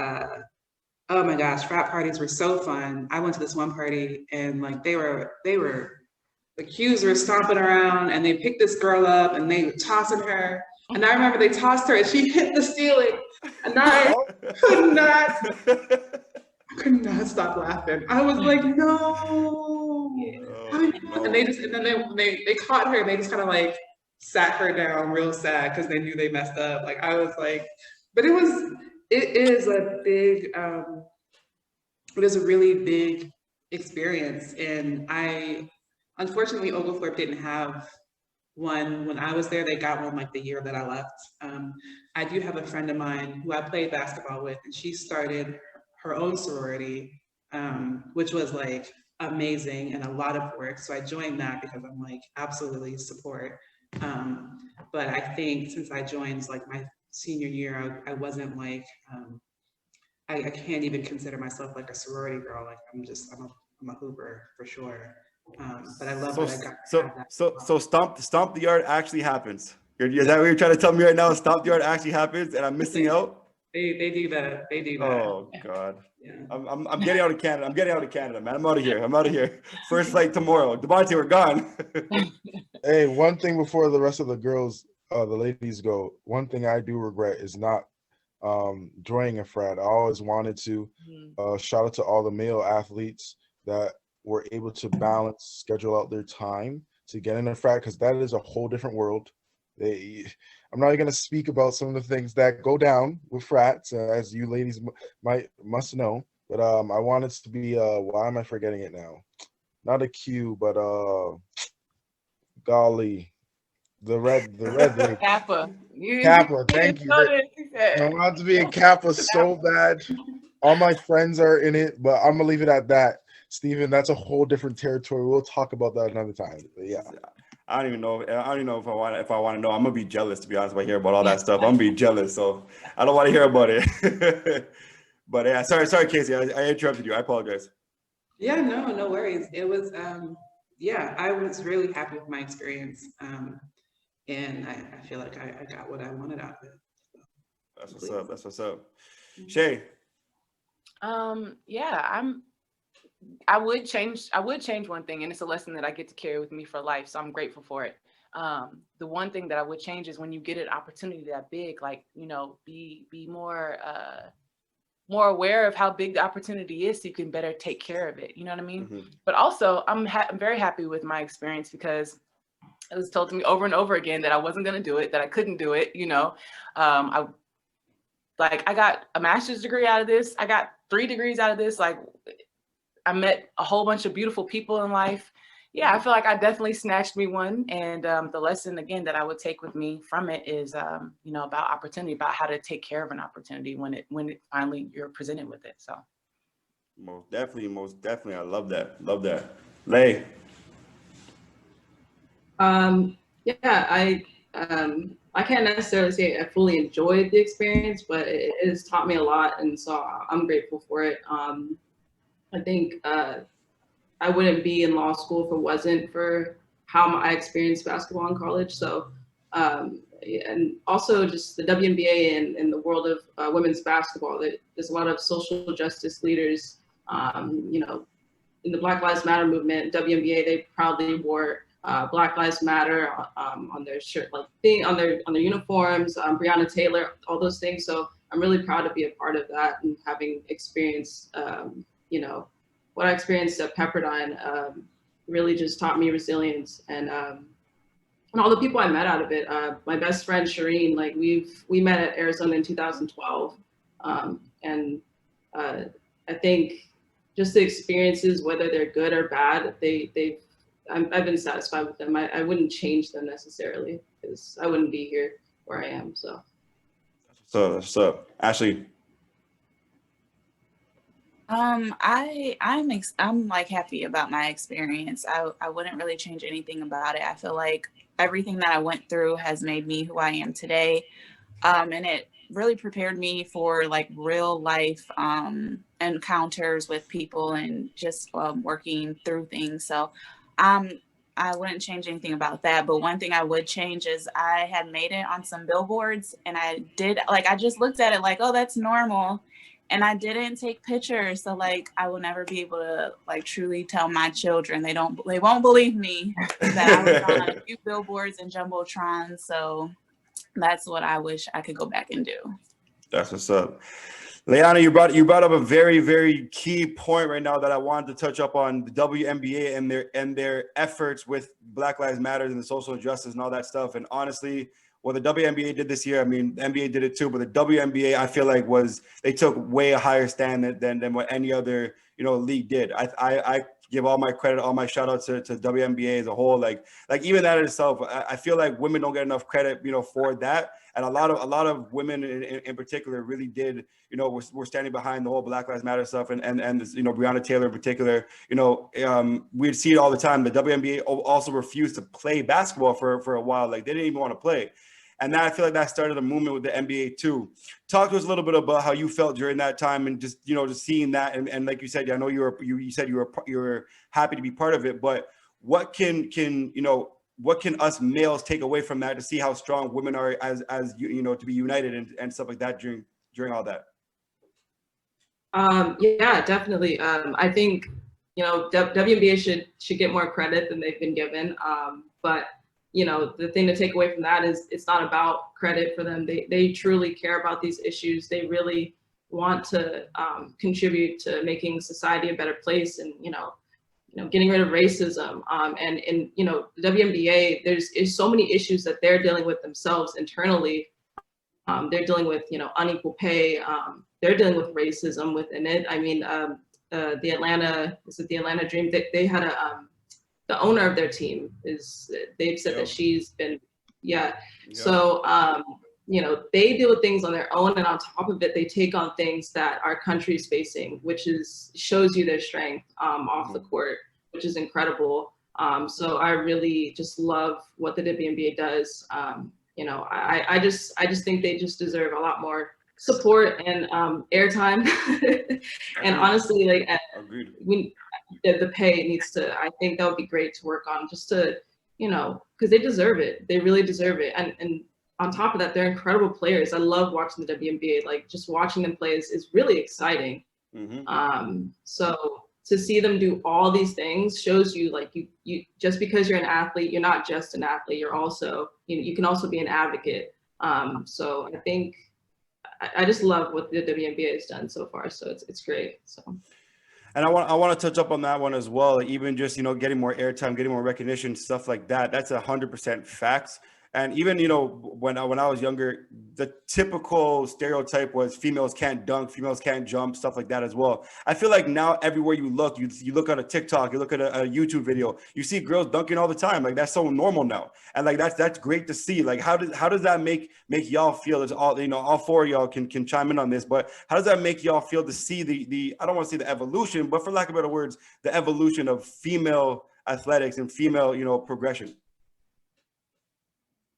C: oh my gosh, frat parties were so fun. I went to this one party and like they were the cues were stomping around and they picked this girl up and they were tossing her. And I remember they tossed her and she hit the ceiling. And I could not stop laughing. I was like, no. And then they caught her and they just kind of like sat her down real sad because they knew they messed up. Like I was like, but it is a big, it is a really big experience. And unfortunately, Oglethorpe didn't have one when I was there. They got one like the year that I left. I do have a friend of mine who I played basketball with, and she started her own sorority, which was like amazing and a lot of work. So I joined that because I'm like absolutely support. But I think since I joined like my senior year, I wasn't like I can't even consider myself like a sorority girl. Like I'm a hooper for sure. But I love that I got
A: so stomp the yard actually happens. Is that what you're trying to tell me right now? Stomp the yard actually happens, and I'm missing out.
C: They do that. They do that.
A: Oh God.
C: Yeah.
A: I'm getting out of Canada. I'm getting out of Canada, man. I'm out of here. First flight tomorrow. Devontae, we're gone.
D: Hey, one thing before the rest of the girls, the ladies go. One thing I do regret is not joining a frat. I always wanted to. Shout out to all the male athletes that were able to balance, schedule out their time to get in a frat, because that is a whole different world. I'm not going to speak about some of the things that go down with frats, as you ladies must know. But I want it to be why am I forgetting it now? Not a Q, but golly, the red lady.
B: Kappa.
D: Kappa, thank you. I want to be a Kappa so bad. All my friends are in it, but I'm gonna leave it at that. Steven, that's a whole different territory. We'll talk about that another time. But yeah.
A: I don't even know if I want to know. I'm gonna be jealous, to be honest, if I hear about all that stuff. I'm gonna be jealous, so I don't want to hear about it. But yeah, sorry, Kaci, I interrupted you. I apologize.
C: Yeah, no worries. It was yeah, I was really happy with my experience. And I feel like I got what I wanted out of it.
A: That's what's up. Chey.
B: Yeah, I would change one thing, and it's a lesson that I get to carry with me for life. So I'm grateful for it. The one thing that I would change is when you get an opportunity that big, like, be more aware of how big the opportunity is so you can better take care of it. You know what I mean? Mm-hmm. But also I'm very happy with my experience because it was told to me over and over again that I wasn't going to do it, that I couldn't do it. I got a master's degree out of this. I got 3 degrees out of this. Like, I met a whole bunch of beautiful people in life. Yeah, I feel like I definitely snatched me one. And the lesson, again, that I would take with me from it is, about opportunity, about how to take care of an opportunity when it finally you're presented with it. So.
A: Most definitely, most definitely. I love that. Love that. Lay.
F: Yeah, I can't necessarily say I fully enjoyed the experience, but it has taught me a lot, and so I'm grateful for it. I think I wouldn't be in law school if it wasn't for how I experienced basketball in college. So, and also just the WNBA and the world of women's basketball. There's a lot of social justice leaders, in the Black Lives Matter movement. WNBA, they proudly wore Black Lives Matter on their shirt, like being on their uniforms. Breonna Taylor, all those things. So I'm really proud to be a part of that and having experienced, what I experienced at Pepperdine really just taught me resilience and all the people I met out of it. My best friend Shireen, like we met at Arizona in 2012, and I think just the experiences, whether they're good or bad, I've been satisfied with them. I wouldn't change them necessarily because I wouldn't be here where I am. So.
A: What's up, Ashley?
E: I'm like happy about my experience. I wouldn't really change anything about it. I feel like everything that I went through has made me who I am today. And it really prepared me for like real life encounters with people and just working through things. So I wouldn't change anything about that. But one thing I would change is I had made it on some billboards, and I just looked at it like, oh, that's normal. And I didn't take pictures. So like, I will never be able to like truly tell my children. They won't believe me that I was on a few billboards and Jumbotrons. So that's what I wish I could go back and do.
A: That's what's up. Layana, you brought up a very, very key point right now that I wanted to touch up on the WNBA and their efforts with Black Lives Matter and the social justice and all that stuff. And honestly, what the WNBA did this year, I mean, the NBA did it too, but the WNBA, I feel like they took way a higher stand than what any other, league did. I give all my credit, all my shout outs to WNBA as a whole. Like even that in itself, I feel like women don't get enough credit, for that. And a lot of women in particular really did, were standing behind the whole Black Lives Matter stuff and Breonna Taylor in particular. We'd see it all the time. The WNBA also refused to play basketball for a while. Like they didn't even want to play. And that I feel like that started a movement with the NBA too. Talk to us a little bit about how you felt during that time and just just seeing that and like you said, I know you said you were happy to be part of it, but what can us males take away from that to see how strong women are as to be united and stuff like that during all that?
F: Yeah, definitely. I think WNBA should get more credit than they've been given. But the thing to take away from that is it's not about credit for them. They truly care about these issues. They really want to contribute to making society a better place and getting rid of racism. And the WNBA, there's so many issues that they're dealing with themselves internally. They're dealing with unequal pay. They're dealing with racism within it. I mean, the Atlanta Dream? They had the owner of their team they've said that she's been, yeah. So, they deal with things on their own, and on top of it, they take on things that our country is facing, which shows you their strength off the court, which is incredible. So I really just love what the WNBA does. I just think they just deserve a lot more support and airtime. And honestly, like the pay needs to, I think that would be great to work on, just to, because they deserve it. They really deserve it. And on top of that, they're incredible players. I love watching the WNBA. Like just watching them play is really exciting. So to see them do all these things shows you like you just because you're an athlete, you're not just an athlete. You're also, you can also be an advocate. So I think I just love what the WNBA has done so far. So it's great. So.
A: And I want to touch up on that one as well. Even just, getting more airtime, getting more recognition, stuff like that. That's 100% facts. And even, you know, when I was younger, the typical stereotype was females can't dunk, females can't jump, stuff like that as well. I feel like now everywhere you look at a TikTok, you look at a YouTube video, you see girls dunking all the time. Like that's so normal now. And like that's great to see. Like how does that make y'all feel? It's all, you know, all four of y'all can chime in on this, but how does that make y'all feel to see the I don't want to say the evolution, but for lack of better words, the evolution of female athletics and female, you know, progression?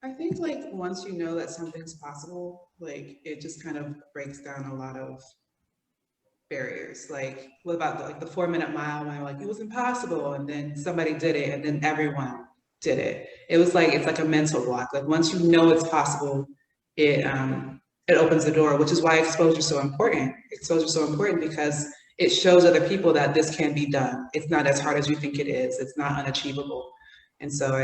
C: I think like once you know that something's possible, like it just kind of breaks down a lot of barriers. Like what about the 4-minute mile when like it was impossible and then somebody did it and then everyone did it. It was like it's like a mental block. Like once you know it's possible, it opens the door, which is why exposure is so important. Exposure is so important because it shows other people that this can be done. It's not as hard as you think it is. It's not unachievable. And so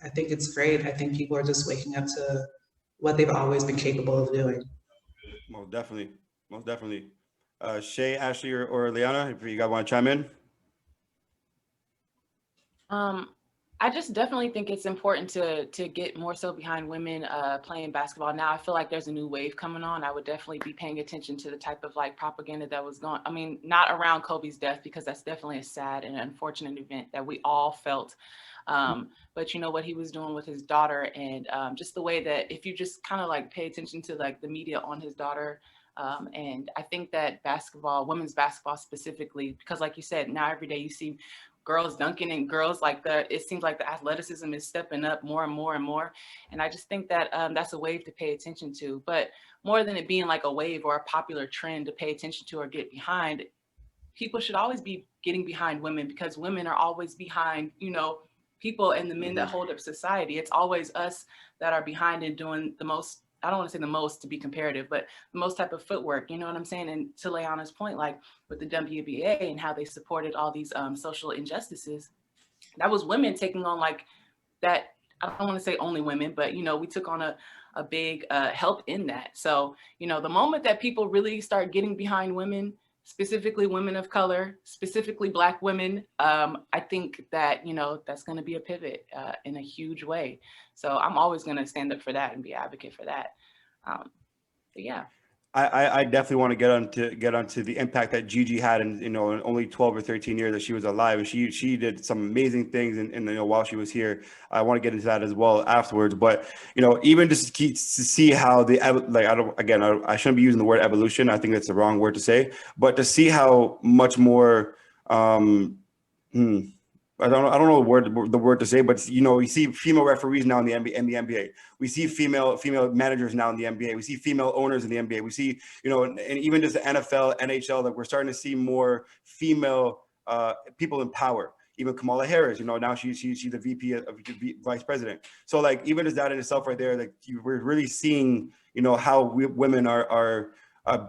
C: I think it's great. I think people are just waking up to what they've always been capable of doing.
A: Most definitely. Most definitely. Chey, Ashley, or Layana, if you guys want to chime in.
B: I just definitely think it's important to get more so behind women playing basketball. Now I feel like there's a new wave coming on. I would definitely be paying attention to the type of like propaganda that was going, I mean, not around Kobe's death, because that's definitely a sad and unfortunate event that we all felt. But you know what he was doing with his daughter, and just the way that if you just kind of like pay attention to like the media on his daughter, and I think that basketball, women's basketball specifically, because like you said, now every day you see girls dunking and girls like it seems like the athleticism is stepping up more and more and more. And I just think that that's a wave to pay attention to, but more than it being like a wave or a popular trend to pay attention to or get behind, people should always be getting behind women, because women are always behind, you know, people and the men that hold up society. It's always us that are behind and doing the most, I don't want to say the most to be comparative, but the most type of footwork, you know what I'm saying? And to Layana's point, like with the WNBA and how they supported all these social injustices, that was women taking on like that. I don't want to say only women, but you know, we took on a big help in that. So, you know, the moment that people really start getting behind women, specifically women of color, specifically Black women, I think that, you know, that's going to be a pivot in a huge way. So I'm always going to stand up for that and be an advocate for that. But yeah.
A: I definitely want to get onto the impact that Gigi had in, you know, in only 12 or 13 years that she was alive, and she did some amazing things and you know, while she was here. I want to get into that as well afterwards, but you know, even just to see how I shouldn't be using the word evolution. I think that's the wrong word to say, but to see how much more I don't know the word to say, but you know, we see female referees now in the NBA. We see female managers now in the NBA. We see female owners in the NBA. We see, you know, and even just the NFL, NHL, that we're starting to see more female people in power. Even Kamala Harris, you know, now she's the VP of vice president. So like even just that in itself right there, like we're really seeing, you know, how women are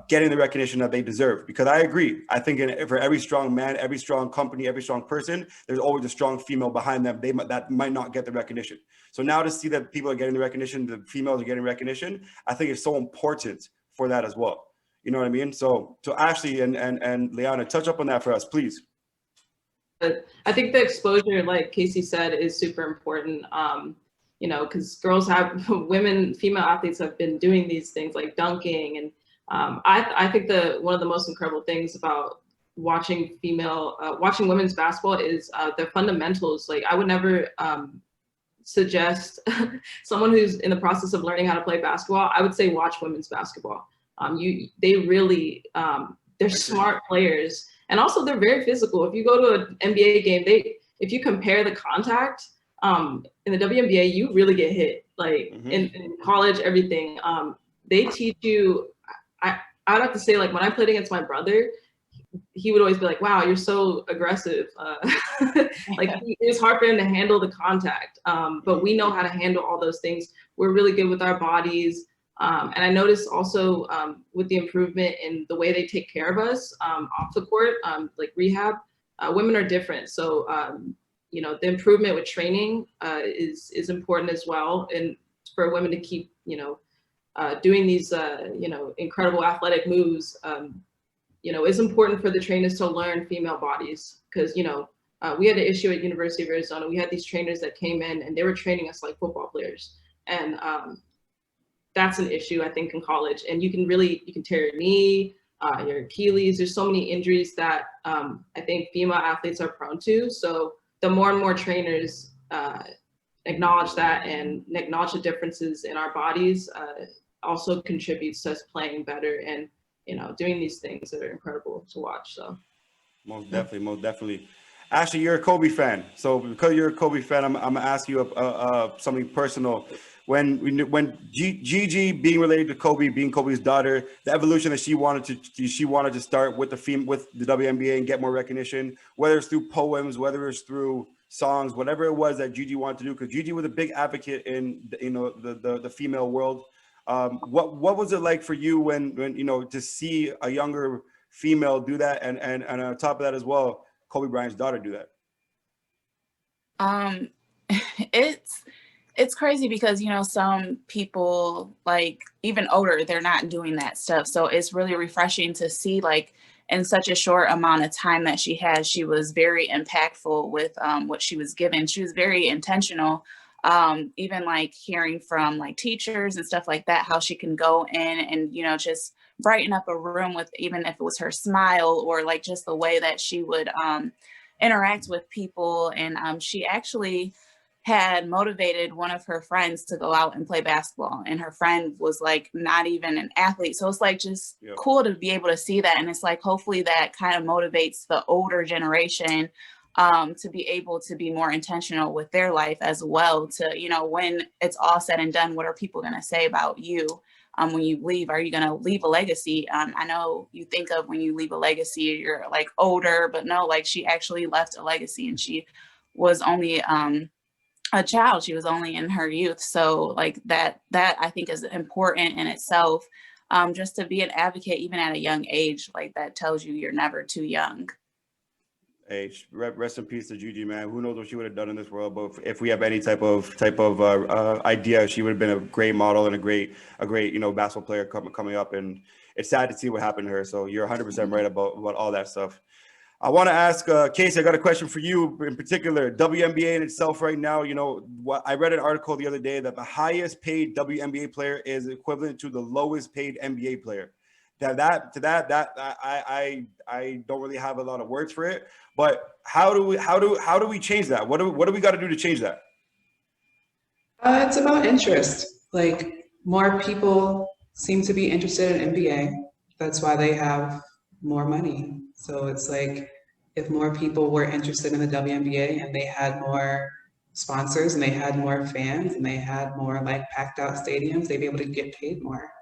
A: getting the recognition that they deserve. Because I agree. I think for every strong man, every strong company, every strong person, there's always a strong female behind them. That might not get the recognition. So now to see that people are getting the recognition, the females are getting recognition, I think it's so important for that as well. You know what I mean? So Ashley and Layana, touch up on that for us, please.
F: I think the exposure, like Kaci said, is super important. You know, because female athletes have been doing these things like dunking, and I think one of the most incredible things about watching women's basketball is their fundamentals. Like I would never suggest someone who's in the process of learning how to play basketball, I would say watch women's basketball. They really, they're smart players, and also they're very physical. If you go to an NBA game, if you compare the contact, in the WNBA, you really get hit. Like in college, everything. They teach you. I would have to say, like when I played against my brother, he would always be like, "Wow, you're so aggressive." Like it was hard for him to handle the contact, but we know how to handle all those things. We're really good with our bodies, and I noticed also with the improvement in the way they take care of us off the court, like rehab, women are different. So you know, the improvement with training is important as well, and for women to keep, you know, doing these you know, incredible athletic moves. You know, it's important for the trainers to learn female bodies, because, you know, We had an issue at University of Arizona. We had these trainers that came in and they were training us like football players. And that's an issue, I think, in college. And you can tear your knee, your Achilles. There's so many injuries that I think female athletes are prone to. So the more and more trainers acknowledge that and acknowledge the differences in our bodies also contributes to us playing better and, doing these things that are incredible to watch. So
A: most definitely. Ashley, you're a Kobe fan. So because you're a Kobe fan, I'm gonna ask you something personal. When Gigi being related to Kobe, being Kobe's daughter, the evolution that she wanted to start with the WNBA and get more recognition, whether it's through poems, whether it's through songs, whatever it was that Gigi wanted to do, because Gigi was a big advocate in the female world. What was it like for you when to see a younger female do that, and on top of that as well, Kobe Bryant's daughter do that?
E: It's crazy because some people, like even older, they're not doing that stuff. So it's really refreshing to see, like, in such a short amount of time that she has, she was very impactful with what she was given. She was very intentional. Even like hearing from like teachers and stuff like that, how she can go in and just brighten up a room with, even if it was her smile or like just the way that she would interact with people. And she actually had motivated one of her friends to go out and play basketball, and her friend was like not even an athlete. So it's like just cool to be able to see that. And it's like, hopefully that kind of motivates the older generation to be able to be more intentional with their life as well, to when it's all said and done, what are people going to say about you when you leave? Are you going to leave a legacy? I know you think of when you leave a legacy, you're like older, but no, like she actually left a legacy, and she was only a child. She was only in her youth. So like that I think is important in itself, just to be an advocate even at a young age. Like that tells you you're never too young.
A: Hey, rest in peace to Gigi, man. Who knows what she would have done in this world? But if we have any type of idea, she would have been a great model and a great basketball player coming up. And it's sad to see what happened to her. So you're 100% right about all that stuff. I want to ask Kaci, I got a question for you in particular. WNBA in itself right now, I read an article the other day that the highest paid WNBA player is equivalent to the lowest paid NBA player. I don't really have a lot of words for it, but how do we change that? What do we got to do to change that?
C: It's about interest. Like, more people seem to be interested in NBA. That's why they have more money. So it's like, if more people were interested in the WNBA and they had more sponsors and they had more fans and they had more like packed out stadiums, they'd be able to get paid more.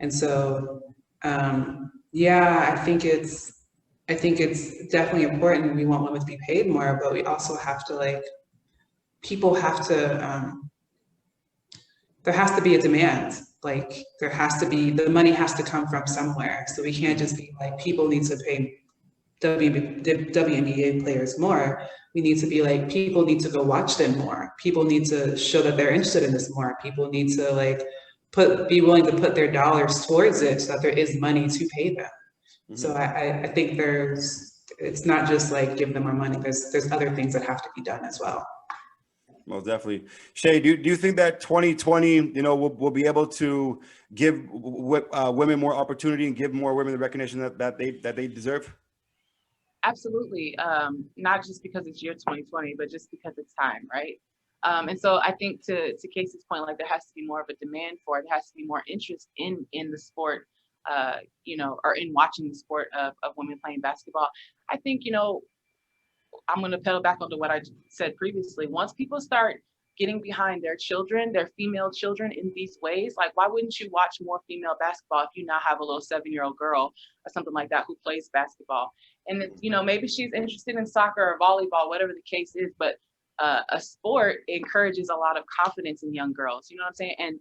C: And so I think it's definitely important. We want women to be paid more, but we also have to people have to, there has to be a demand. Like the money has to come from somewhere. So we can't just be like, people need to pay WNBA players more. We need to be like, people need to go watch them more. People need to show that they're interested in this more. People need to be willing to put their dollars towards it so that there is money to pay them. Mm-hmm. So I think it's not just like give them more money. There's other things that have to be done as well.
A: Most definitely. Chey, do you think that 2020, will be able to give women more opportunity and give more women the recognition that they deserve?
B: Absolutely. Not just because it's year 2020, but just because it's time, right? And so I think to Kaci's point, like there has to be more of a demand for it. There has to be more interest in the sport, or in watching the sport of women playing basketball. I think, I'm going to pedal back onto what I said previously. Once people start getting behind their children, their female children in these ways, like why wouldn't you watch more female basketball if you now have a little 7-year-old girl or something like that who plays basketball? And maybe she's interested in soccer or volleyball, whatever the case is, but a sport encourages a lot of confidence in young girls, you know what I'm saying? And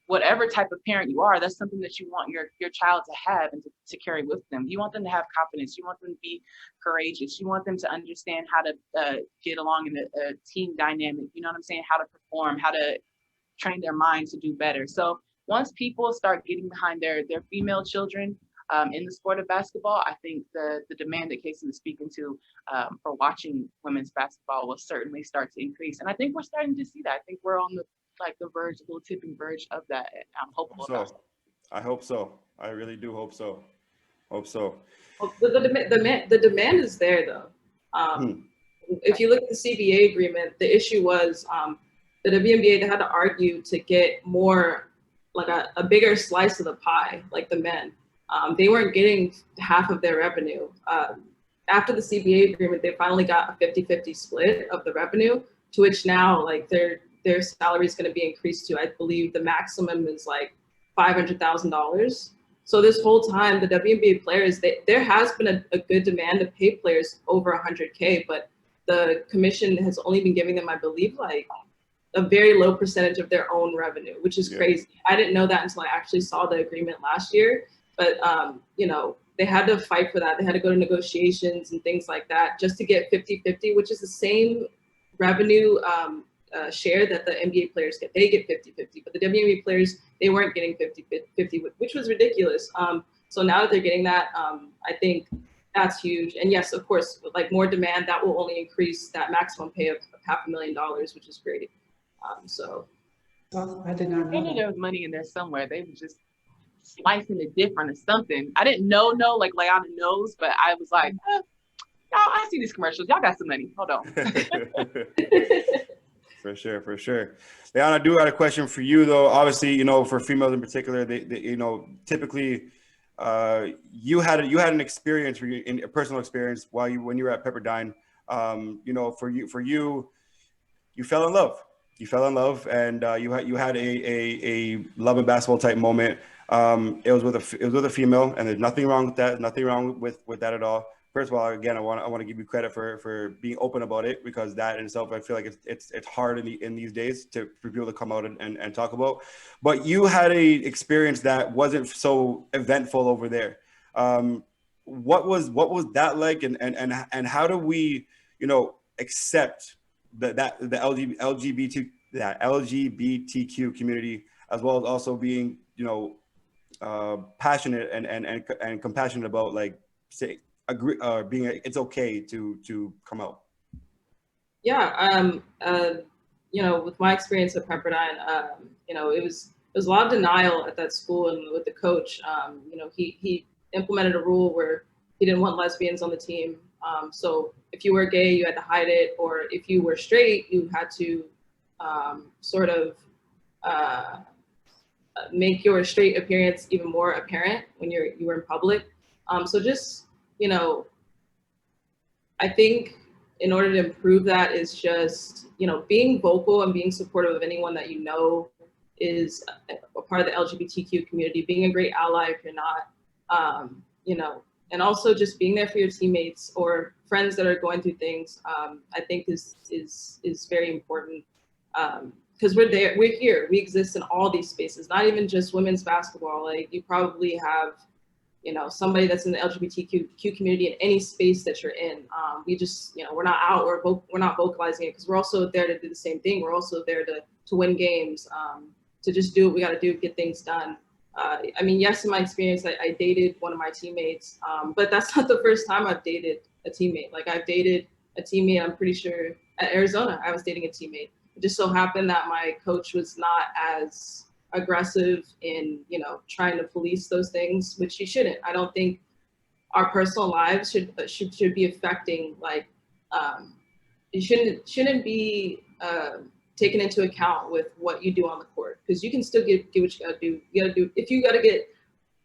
B: whatever type of parent you are, that's something that you want your child to have and to carry with them. You want them to have confidence. You want them to be courageous. You want them to understand how to get along in a team dynamic. You know what I'm saying? How to perform, how to train their mind to do better. So once people start getting behind their female children, in the sport of basketball. I think the demand that Kaci was speaking to for watching women's basketball will certainly start to increase. And I think we're starting to see that. I think we're on the verge, a little tipping verge of that. I'm hopeful about it.
A: I hope so. I really do hope so. Hope so.
F: Well, the demand is there though. If you look at the CBA agreement, the issue was the WNBA, they had to argue to get more, like a bigger slice of the pie, like the men. They weren't getting half of their revenue. After the CBA agreement, they finally got a 50-50 split of the revenue, to which now like their salary is going to be increased to, I believe the maximum is like $500,000. So this whole time, the WNBA players, there has been a good demand to pay players over 100K, but the commission has only been giving them, I believe, like a very low percentage of their own revenue, which is crazy. I didn't know that until I actually saw the agreement last year. But, you know, they had to fight for that. They had to go to negotiations and things like that just to get 50-50, which is the same revenue share that the NBA players get. They get 50-50, but the WNBA players, they weren't getting 50-50, which was ridiculous. So now that they're getting that, I think that's huge. And yes, of course, with like more demand, that will only increase that maximum pay of $500,000, which is great. So
C: I did not know
B: I knew
C: that.
B: there was money in there somewhere. They were just slicing it different or something. I didn't know, like Layana knows, but I was like, y'all, I see these commercials. Y'all got some money. Hold on.
A: For sure. Layana, I do have a question for you though. Obviously, you know, for females in particular, they you know, typically you had an experience, a personal experience when you were at Pepperdine. You know, for you fell in love. You fell in love, and you had a love and basketball type moment. It was with a female, and there's nothing wrong with that. Nothing wrong with that at all. First of all, again, I want to give you credit for being open about it, because that in itself, I feel like it's hard in these days for people to come out and talk about. But you had a experience that wasn't so eventful over there. What was that like, and how do we, you know, accept the LGBTQ community, as well as also being, you know, passionate and compassionate about, like, say, it's okay to come out.
F: Yeah, you know, with my experience at Pepperdine, you know, it was a lot of denial at that school, and with the coach, you know, he implemented a rule where he didn't want lesbians on the team. So if you were gay, you had to hide it, or if you were straight, you had to sort of make your straight appearance even more apparent when you were in public. So just, you know, I think in order to improve that is just, you know, being vocal and being supportive of anyone that you know is a part of the LGBTQ community, being a great ally if you're not, you know, and also just being there for your teammates or friends that are going through things, I think is very important. Because we're here, we exist in all these spaces, not even just women's basketball. Like, you probably have, you know, somebody that's in the LGBTQ community in any space that you're in. We just, you know, we're not out, we're not vocalizing it, because we're also there to do the same thing. We're also there to win games, to just do what we got to do, get things done. I mean, yes, in my experience, I dated one of my teammates, but that's not the first time I've dated a teammate. Like, I've dated a teammate, I'm pretty sure at Arizona, I was dating a teammate. It just so happened that my coach was not as aggressive in, you know, trying to police those things, which he shouldn't. I don't think our personal lives should be affecting, like, it shouldn't be taken into account with what you do on the court, because you can still get what you gotta do.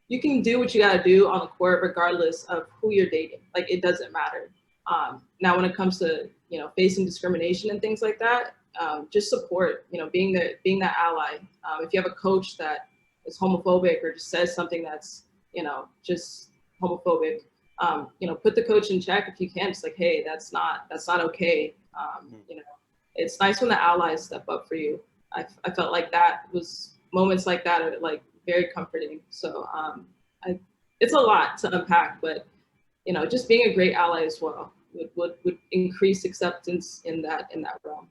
F: You can do what you gotta do on the court regardless of who you're dating. Like, it doesn't matter. Now, when it comes to, you know, facing discrimination and things like that, just support, you know, being that ally. If you have a coach that is homophobic or just says something that's, you know, just homophobic, you know, put the coach in check if you can. Just like, hey, that's not okay. You know, it's nice when the allies step up for you. I felt like moments like that are, like, very comforting. So it's a lot to unpack, but, you know, just being a great ally as well would increase acceptance in that realm.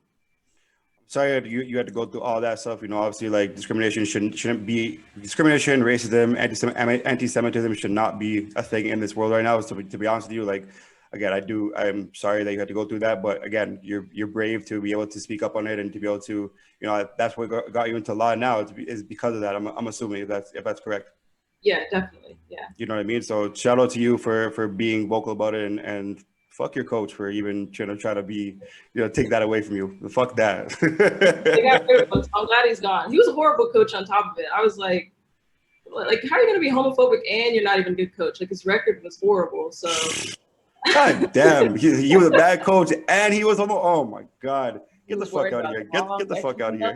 A: sorry you had to go through all that stuff. You know, obviously, like discrimination shouldn't be discrimination, racism, anti-Semitism should not be a thing in this world right now. So to be honest with you, like again, I'm sorry that you had to go through that, but again, you're brave to be able to speak up on it and to be able to, you know, that's what got you into law now is because of that. I'm assuming if that's correct.
F: Yeah, definitely. Yeah.
A: You know what I mean? So shout out to you for being vocal about it and fuck your coach for even trying to be, you know, take that away from you. Fuck that.
F: They got rid of him. I'm glad he's gone. He was a horrible coach on top of it. I was like, how are you going to be homophobic and you're not even a good coach? Like his record was horrible. So.
A: God damn, he was a bad coach and he was homo. Oh my God. Get the fuck out of here. Get the fuck out of here.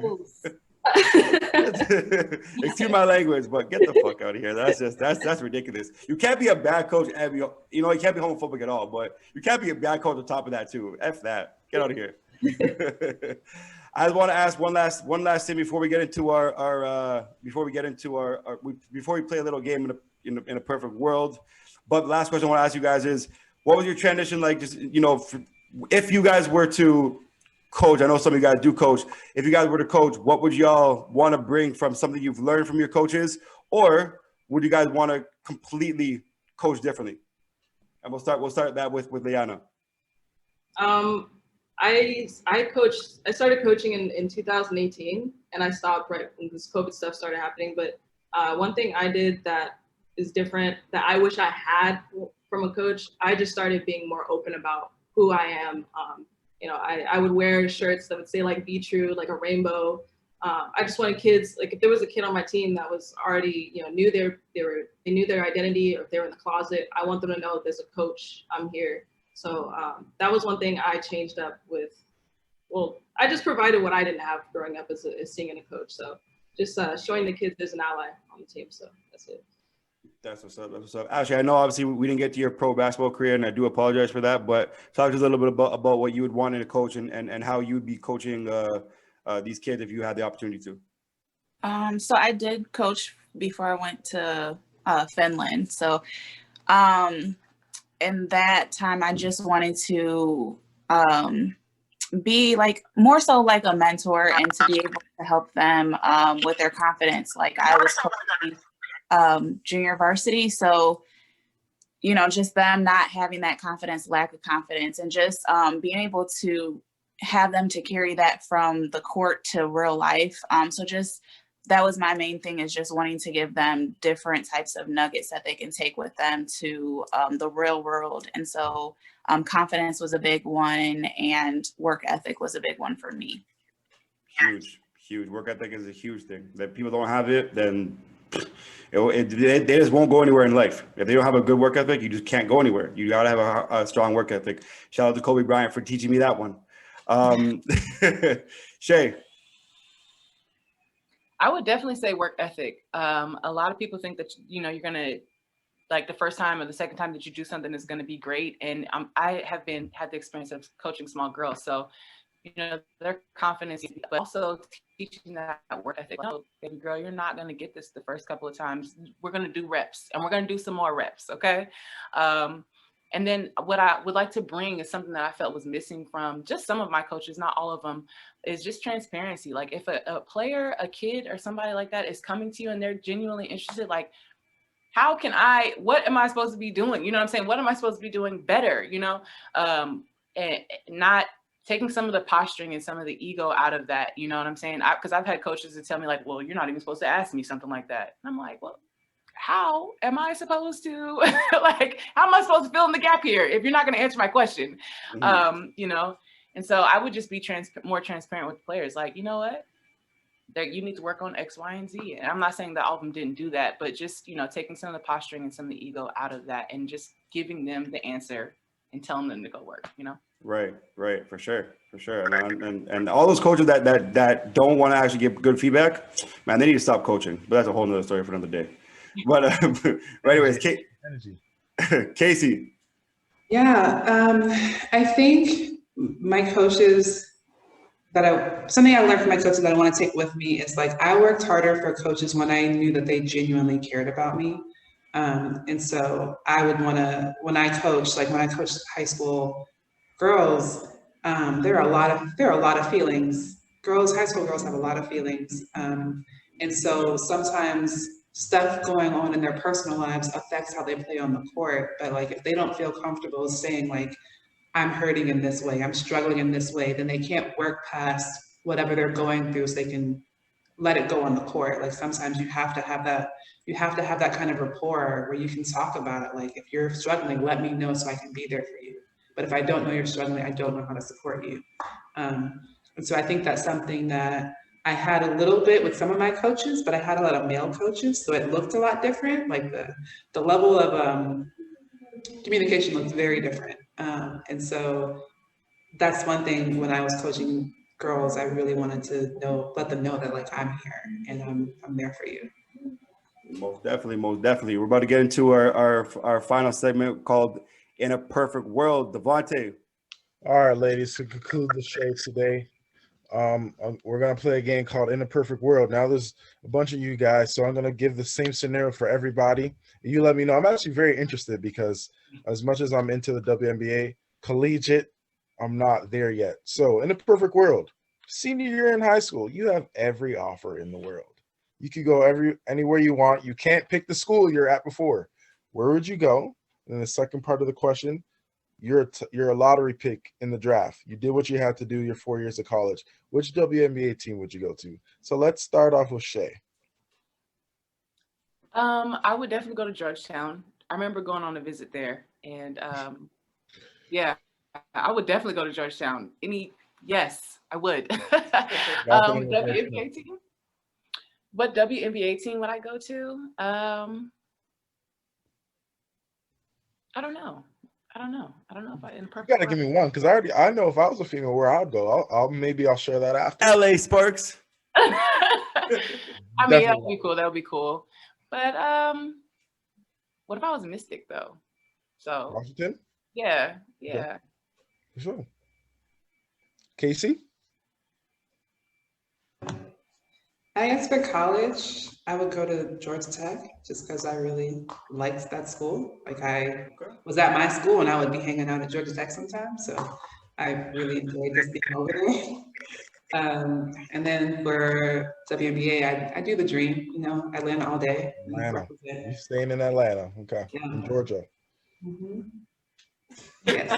A: Excuse my language, but get the fuck out of here. That's ridiculous. You can't be a bad coach and be, you know, you can't be homophobic at all, but you can't be a bad coach on top of that too. F that. Get out of here. I want to ask one last thing before we get into before we play a little game in a perfect world. But the last question I want to ask you guys is, what was your transition like? Just, you know, if you guys were to coach, I know some of you guys do coach. If you guys were to coach, what would y'all want to bring from something you've learned from your coaches, or would you guys want to completely coach differently? And we'll start that with Layana.
F: I started coaching in 2018 and I stopped right when this COVID stuff started happening. But one thing I did that is different that I wish I had from a coach, I just started being more open about who I am. You know, I would wear shirts that would say like "Be True," like a rainbow. I just wanted kids, like if there was a kid on my team that was already, you know, knew they knew their identity, or if they were in the closet, I want them to know there's a coach, I'm here. So that was one thing I changed up with. Well, I just provided what I didn't have growing up as seeing a coach. So just showing the kids there's an ally on the team. So that's it.
A: That's what's up. That's what's up. Actually, I know obviously we didn't get to your pro basketball career, and I do apologize for that. But talk to us a little bit about what you would want in a coach and how you'd be coaching these kids if you had the opportunity to.
E: So I did coach before I went to Finland. So in that time, I just wanted to be like more so like a mentor and to be able to help them with their confidence. Like I was coaching junior varsity. So, you know, just them not having that confidence, lack of confidence, and just being able to have them to carry that from the court to real life. So just that was my main thing, is just wanting to give them different types of nuggets that they can take with them to the real world. And so confidence was a big one, and work ethic was a big one for me.
A: Huge. Work ethic is a huge thing. If people don't have it, then they just won't go anywhere in life. If they don't have a good work ethic, you just can't go anywhere. You got to have a strong work ethic. Shout out to Kobe Bryant for teaching me that one. Chey.
B: I would definitely say work ethic. A lot of people think that, you know, you're going to, like the first time or the second time that you do something is going to be great. And I have had the experience of coaching small girls. So, you know, their confidence, but also teaching that work ethic. No, baby girl, you're not going to get this the first couple of times. We're going to do reps, and we're going to do some more reps. Okay. And then what I would like to bring is something that I felt was missing from just some of my coaches, not all of them, is just transparency. Like if a player, a kid or somebody like that is coming to you and they're genuinely interested, like, what am I supposed to be doing? You know what I'm saying? What am I supposed to be doing better? You know, and not taking some of the posturing and some of the ego out of that. You know what I'm saying? Because I've had coaches that tell me like, well, you're not even supposed to ask me something like that. And I'm like, well, how am I supposed to, like, how am I supposed to fill in the gap here if you're not going to answer my question? Mm-hmm. You know, and so I would just be more transparent with players. Like, you know what? You need to work on X, Y, and Z. And I'm not saying that all of them didn't do that, but just, you know, taking some of the posturing and some of the ego out of that and just giving them the answer and telling them to go work, you know?
A: Right, for sure. And all those coaches that don't want to actually give good feedback, man, they need to stop coaching. But that's a whole nother story for another day. But anyways, Kaci.
C: Yeah, I think my coaches something I learned from my coaches that I want to take with me is like, I worked harder for coaches when I knew that they genuinely cared about me. And so I would want to, when I coached high school girls, there are a lot of feelings high school girls have a lot of feelings. And so sometimes stuff going on in their personal lives affects how they play on the court. But like, if they don't feel comfortable saying like, I'm hurting in this way, I'm struggling in this way, then they can't work past whatever they're going through so they can let it go on the court. Like sometimes you have to have that kind of rapport where you can talk about it. Like if you're struggling, let me know so I can be there for you. But if I don't know you're struggling, I don't know how to support you. And so I think that's something that I had a little bit with some of my coaches, but I had a lot of male coaches, so it looked a lot different. Like the level of communication looked very different. And so that's one thing when I was coaching girls, I really wanted to let them know that like I'm here and I'm there for you.
A: Most definitely, most definitely. We're about to get into our final segment called "In a Perfect World." Devontae.
D: All right, ladies, to conclude the show today, we're gonna play a game called In a Perfect World. Now there's a bunch of you guys, so I'm gonna give the same scenario for everybody. You let me know. I'm actually very interested because as much as I'm into the WNBA, collegiate, I'm not there yet. So in a perfect world, senior year in high school, you have every offer in the world. You could go anywhere you want. You can't pick the school you're at before. Where would you go? And then the second part of the question, you're a lottery pick in the draft. You did what you had to do your 4 years of college. Which WNBA team would you go to? So let's start off with Chey.
B: I would definitely go to Georgetown. I remember going on a visit there, and yeah, I would definitely go to Georgetown. Yes, I would. WNBA team? What WNBA team would I go to? I don't know. I don't know if I in perfect.
D: You gotta give me one because I know if I was a female where I'd go. Maybe I'll share that after.
A: LA Sparks.
B: I mean, that would be cool. That would be cool. But what if I was a Mystic though? So
D: Washington?
B: Yeah.
D: Okay. For sure. Kaci?
C: I guess for college, I would go to Georgia Tech just because I really liked that school. Like I was at my school and I would be hanging out at Georgia Tech sometimes. So I really enjoyed just being over there. And then for WNBA, I do the dream, Atlanta all day.
D: Atlanta. You staying in Atlanta. Okay. Yeah. In Georgia.
C: Mm-hmm. Yes.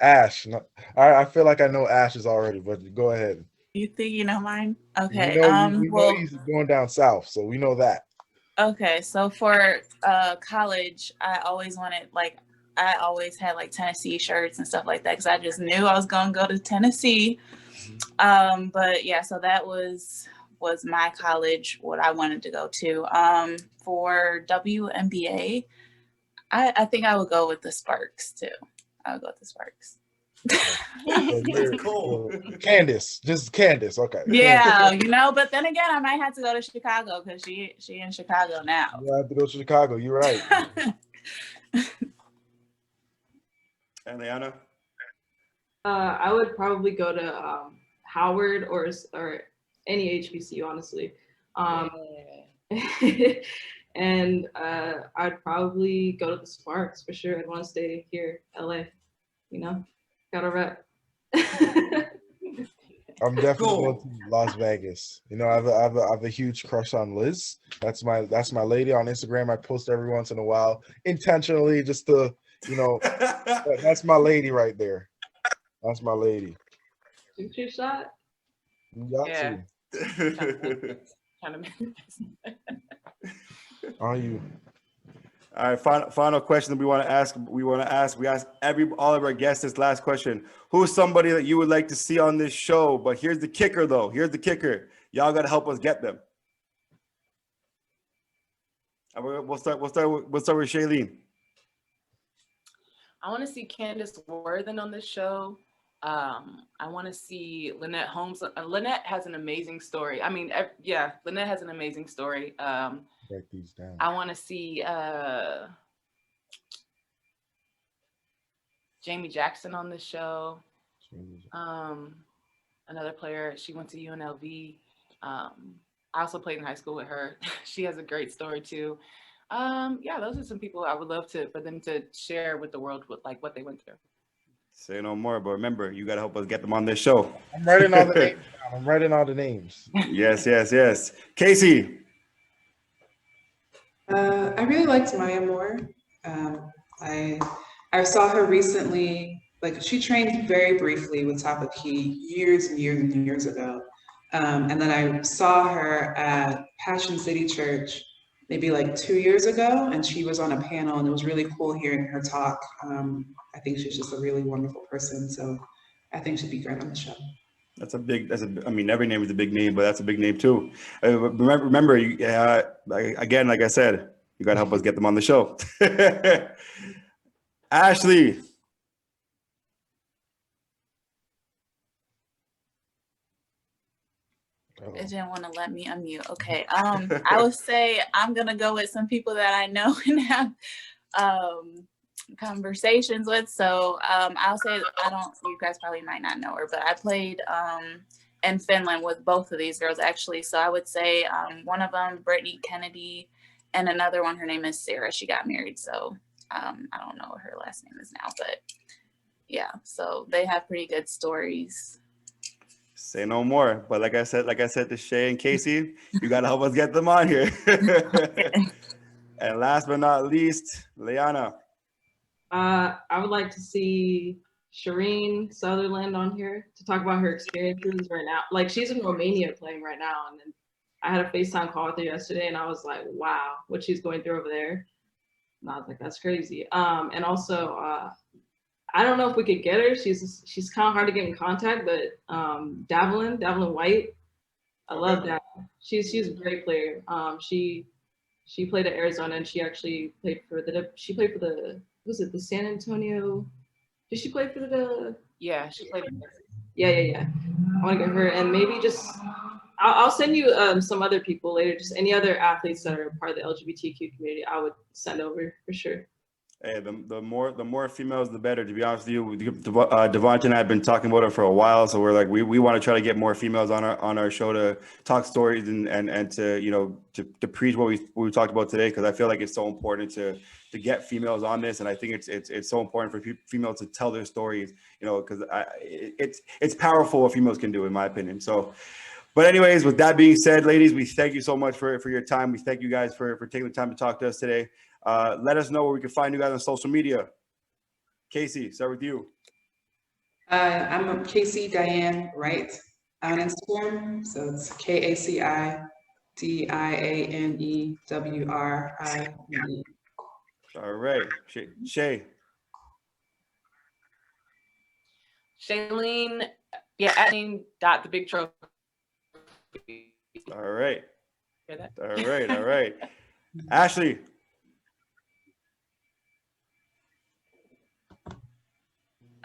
D: Ash. No, I feel like I know Ash's already, but go ahead.
E: You think you know mine? Okay.
D: We know he's going down south, so we know that.
E: Okay, so for college, I always had like Tennessee shirts and stuff like that because I just knew I was gonna go to Tennessee. But yeah, so that was my college, what I wanted to go to. For WNBA, I think I would go with the Sparks too. I would go with the Sparks.
A: Cool.
D: Candace, okay.
E: Yeah, but then again, I might have to go to Chicago because she in Chicago now.
D: You have to go to Chicago. You're right.
A: And Layana?
F: I would probably go to Howard or any HBCU, honestly. And I'd probably go to the Sparks for sure. I'd want to stay here, LA. Gotta rep.
D: I'm definitely going to Las Vegas. I have a huge crush on Liz. That's my lady on Instagram. I post every once in a while, intentionally, just to, that's my lady right there. That's my lady.
F: Shoot your shot.
D: You got to. Are you?
A: All right, final question that we want to ask. We ask all of our guests this last question. Who's somebody that you would like to see on this show? But here's the kicker, though. Y'all got to help us get them. We'll start with Shailene.
B: I want to see Candace Worthen on this show. I want to see Lynette Holmes. Lynette has an amazing story. Lynette has an amazing story.
D: Write these down.
B: I want to see Jamie Jackson on the show. Another player, she went to UNLV. I also played in high school with her. She has a great story too. Those are some people I would love for them to share with the world what they went through.
A: Say no more, but remember, you got to help us get them on this show.
D: I'm writing all the names down. I'm writing all the names.
A: Yes. Kaci.
C: I really liked Maya Moore. I saw her recently, like she trained very briefly with Top Key years and years and years ago. And then I saw her at Passion City Church maybe like 2 years ago, and she was on a panel, and it was really cool hearing her talk. I think she's just a really wonderful person, so I think she'd be great on the show.
A: I mean, every name is a big name, but that's a big name too. Remember, again, like I said, you got to help us get them on the show. Ashley.
E: It didn't want to let me unmute. Okay. I would say I'm gonna go with some people that I know and have conversations with. So I'll say you guys probably might not know her, but I played in Finland with both of these girls actually. So I would say one of them, Brittany Kennedy, and another one, her name is Sarah. She got married. So I don't know what her last name is now, but yeah, so they have pretty good stories.
A: Say no more. But like I said to Chey and Kaci, you got to help us get them on here. And last but not least, Layana.
F: I would like to see Shireen Sutherland on here to talk about her experiences right now. Like she's in Romania playing right now, and then I had a FaceTime call with her yesterday, and I was like, wow, what she's going through over there. And I was like, that's crazy. And also, I don't know if we could get her. She's kind of hard to get in contact, but Davelin White, I love that. She's a great player. She played at Arizona, and she actually played for the was it the San Antonio? Did she play for the?
B: Yeah, she played.
F: Yeah. I want to get her, and maybe just I'll send you some other people later. Just any other athletes that are part of the LGBTQ community, I would send over for sure.
A: Hey, the more females, the better. To be honest with you, Devontae and I have been talking about it for a while, so we're like, we want to try to get more females on our show to talk stories and to to preach what we talked about today, because I feel like it's so important to get females on this, and I think it's so important for females to tell their stories, because it's powerful what females can do, in my opinion. So. But anyways, with that being said, ladies, we thank you so much for your time. We thank you guys for taking the time to talk to us today. Let us know where we can find you guys on social media. Kaci, start with you.
C: I'm Kaci Diane Wright on Instagram. So it's KACIDIANEWRIE.
A: All right. Chey.
B: Shailene, the big trophy.
A: All right.
B: Hear that?
A: All right. Ashley.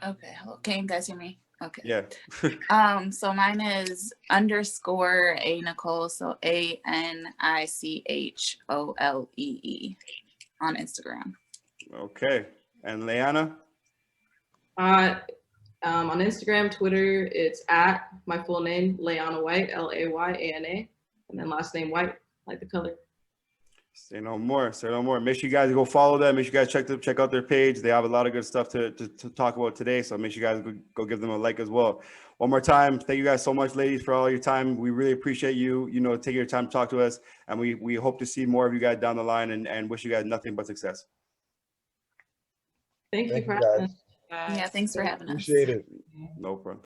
E: Okay, hello. Can you guys hear me? Okay.
A: Yeah.
E: So mine is _A Nicole, so ANICHOLEE on Instagram.
A: Okay. And Layana?
F: On Instagram, Twitter, it's at my full name, Layana White, LAYANA, and then last name White, like the color.
A: Say no more. Make sure you guys go follow them. Make sure you guys check out their page. They have a lot of good stuff to talk about today. So make sure you guys go give them a like as well. One more time, thank you guys so much, ladies, for all your time. We really appreciate you, taking your time to talk to us. And we hope to see more of you guys down the line and wish you guys nothing but success.
F: Thank you for having us.
E: Yeah, thanks for having us.
D: Appreciate it.
A: No problem.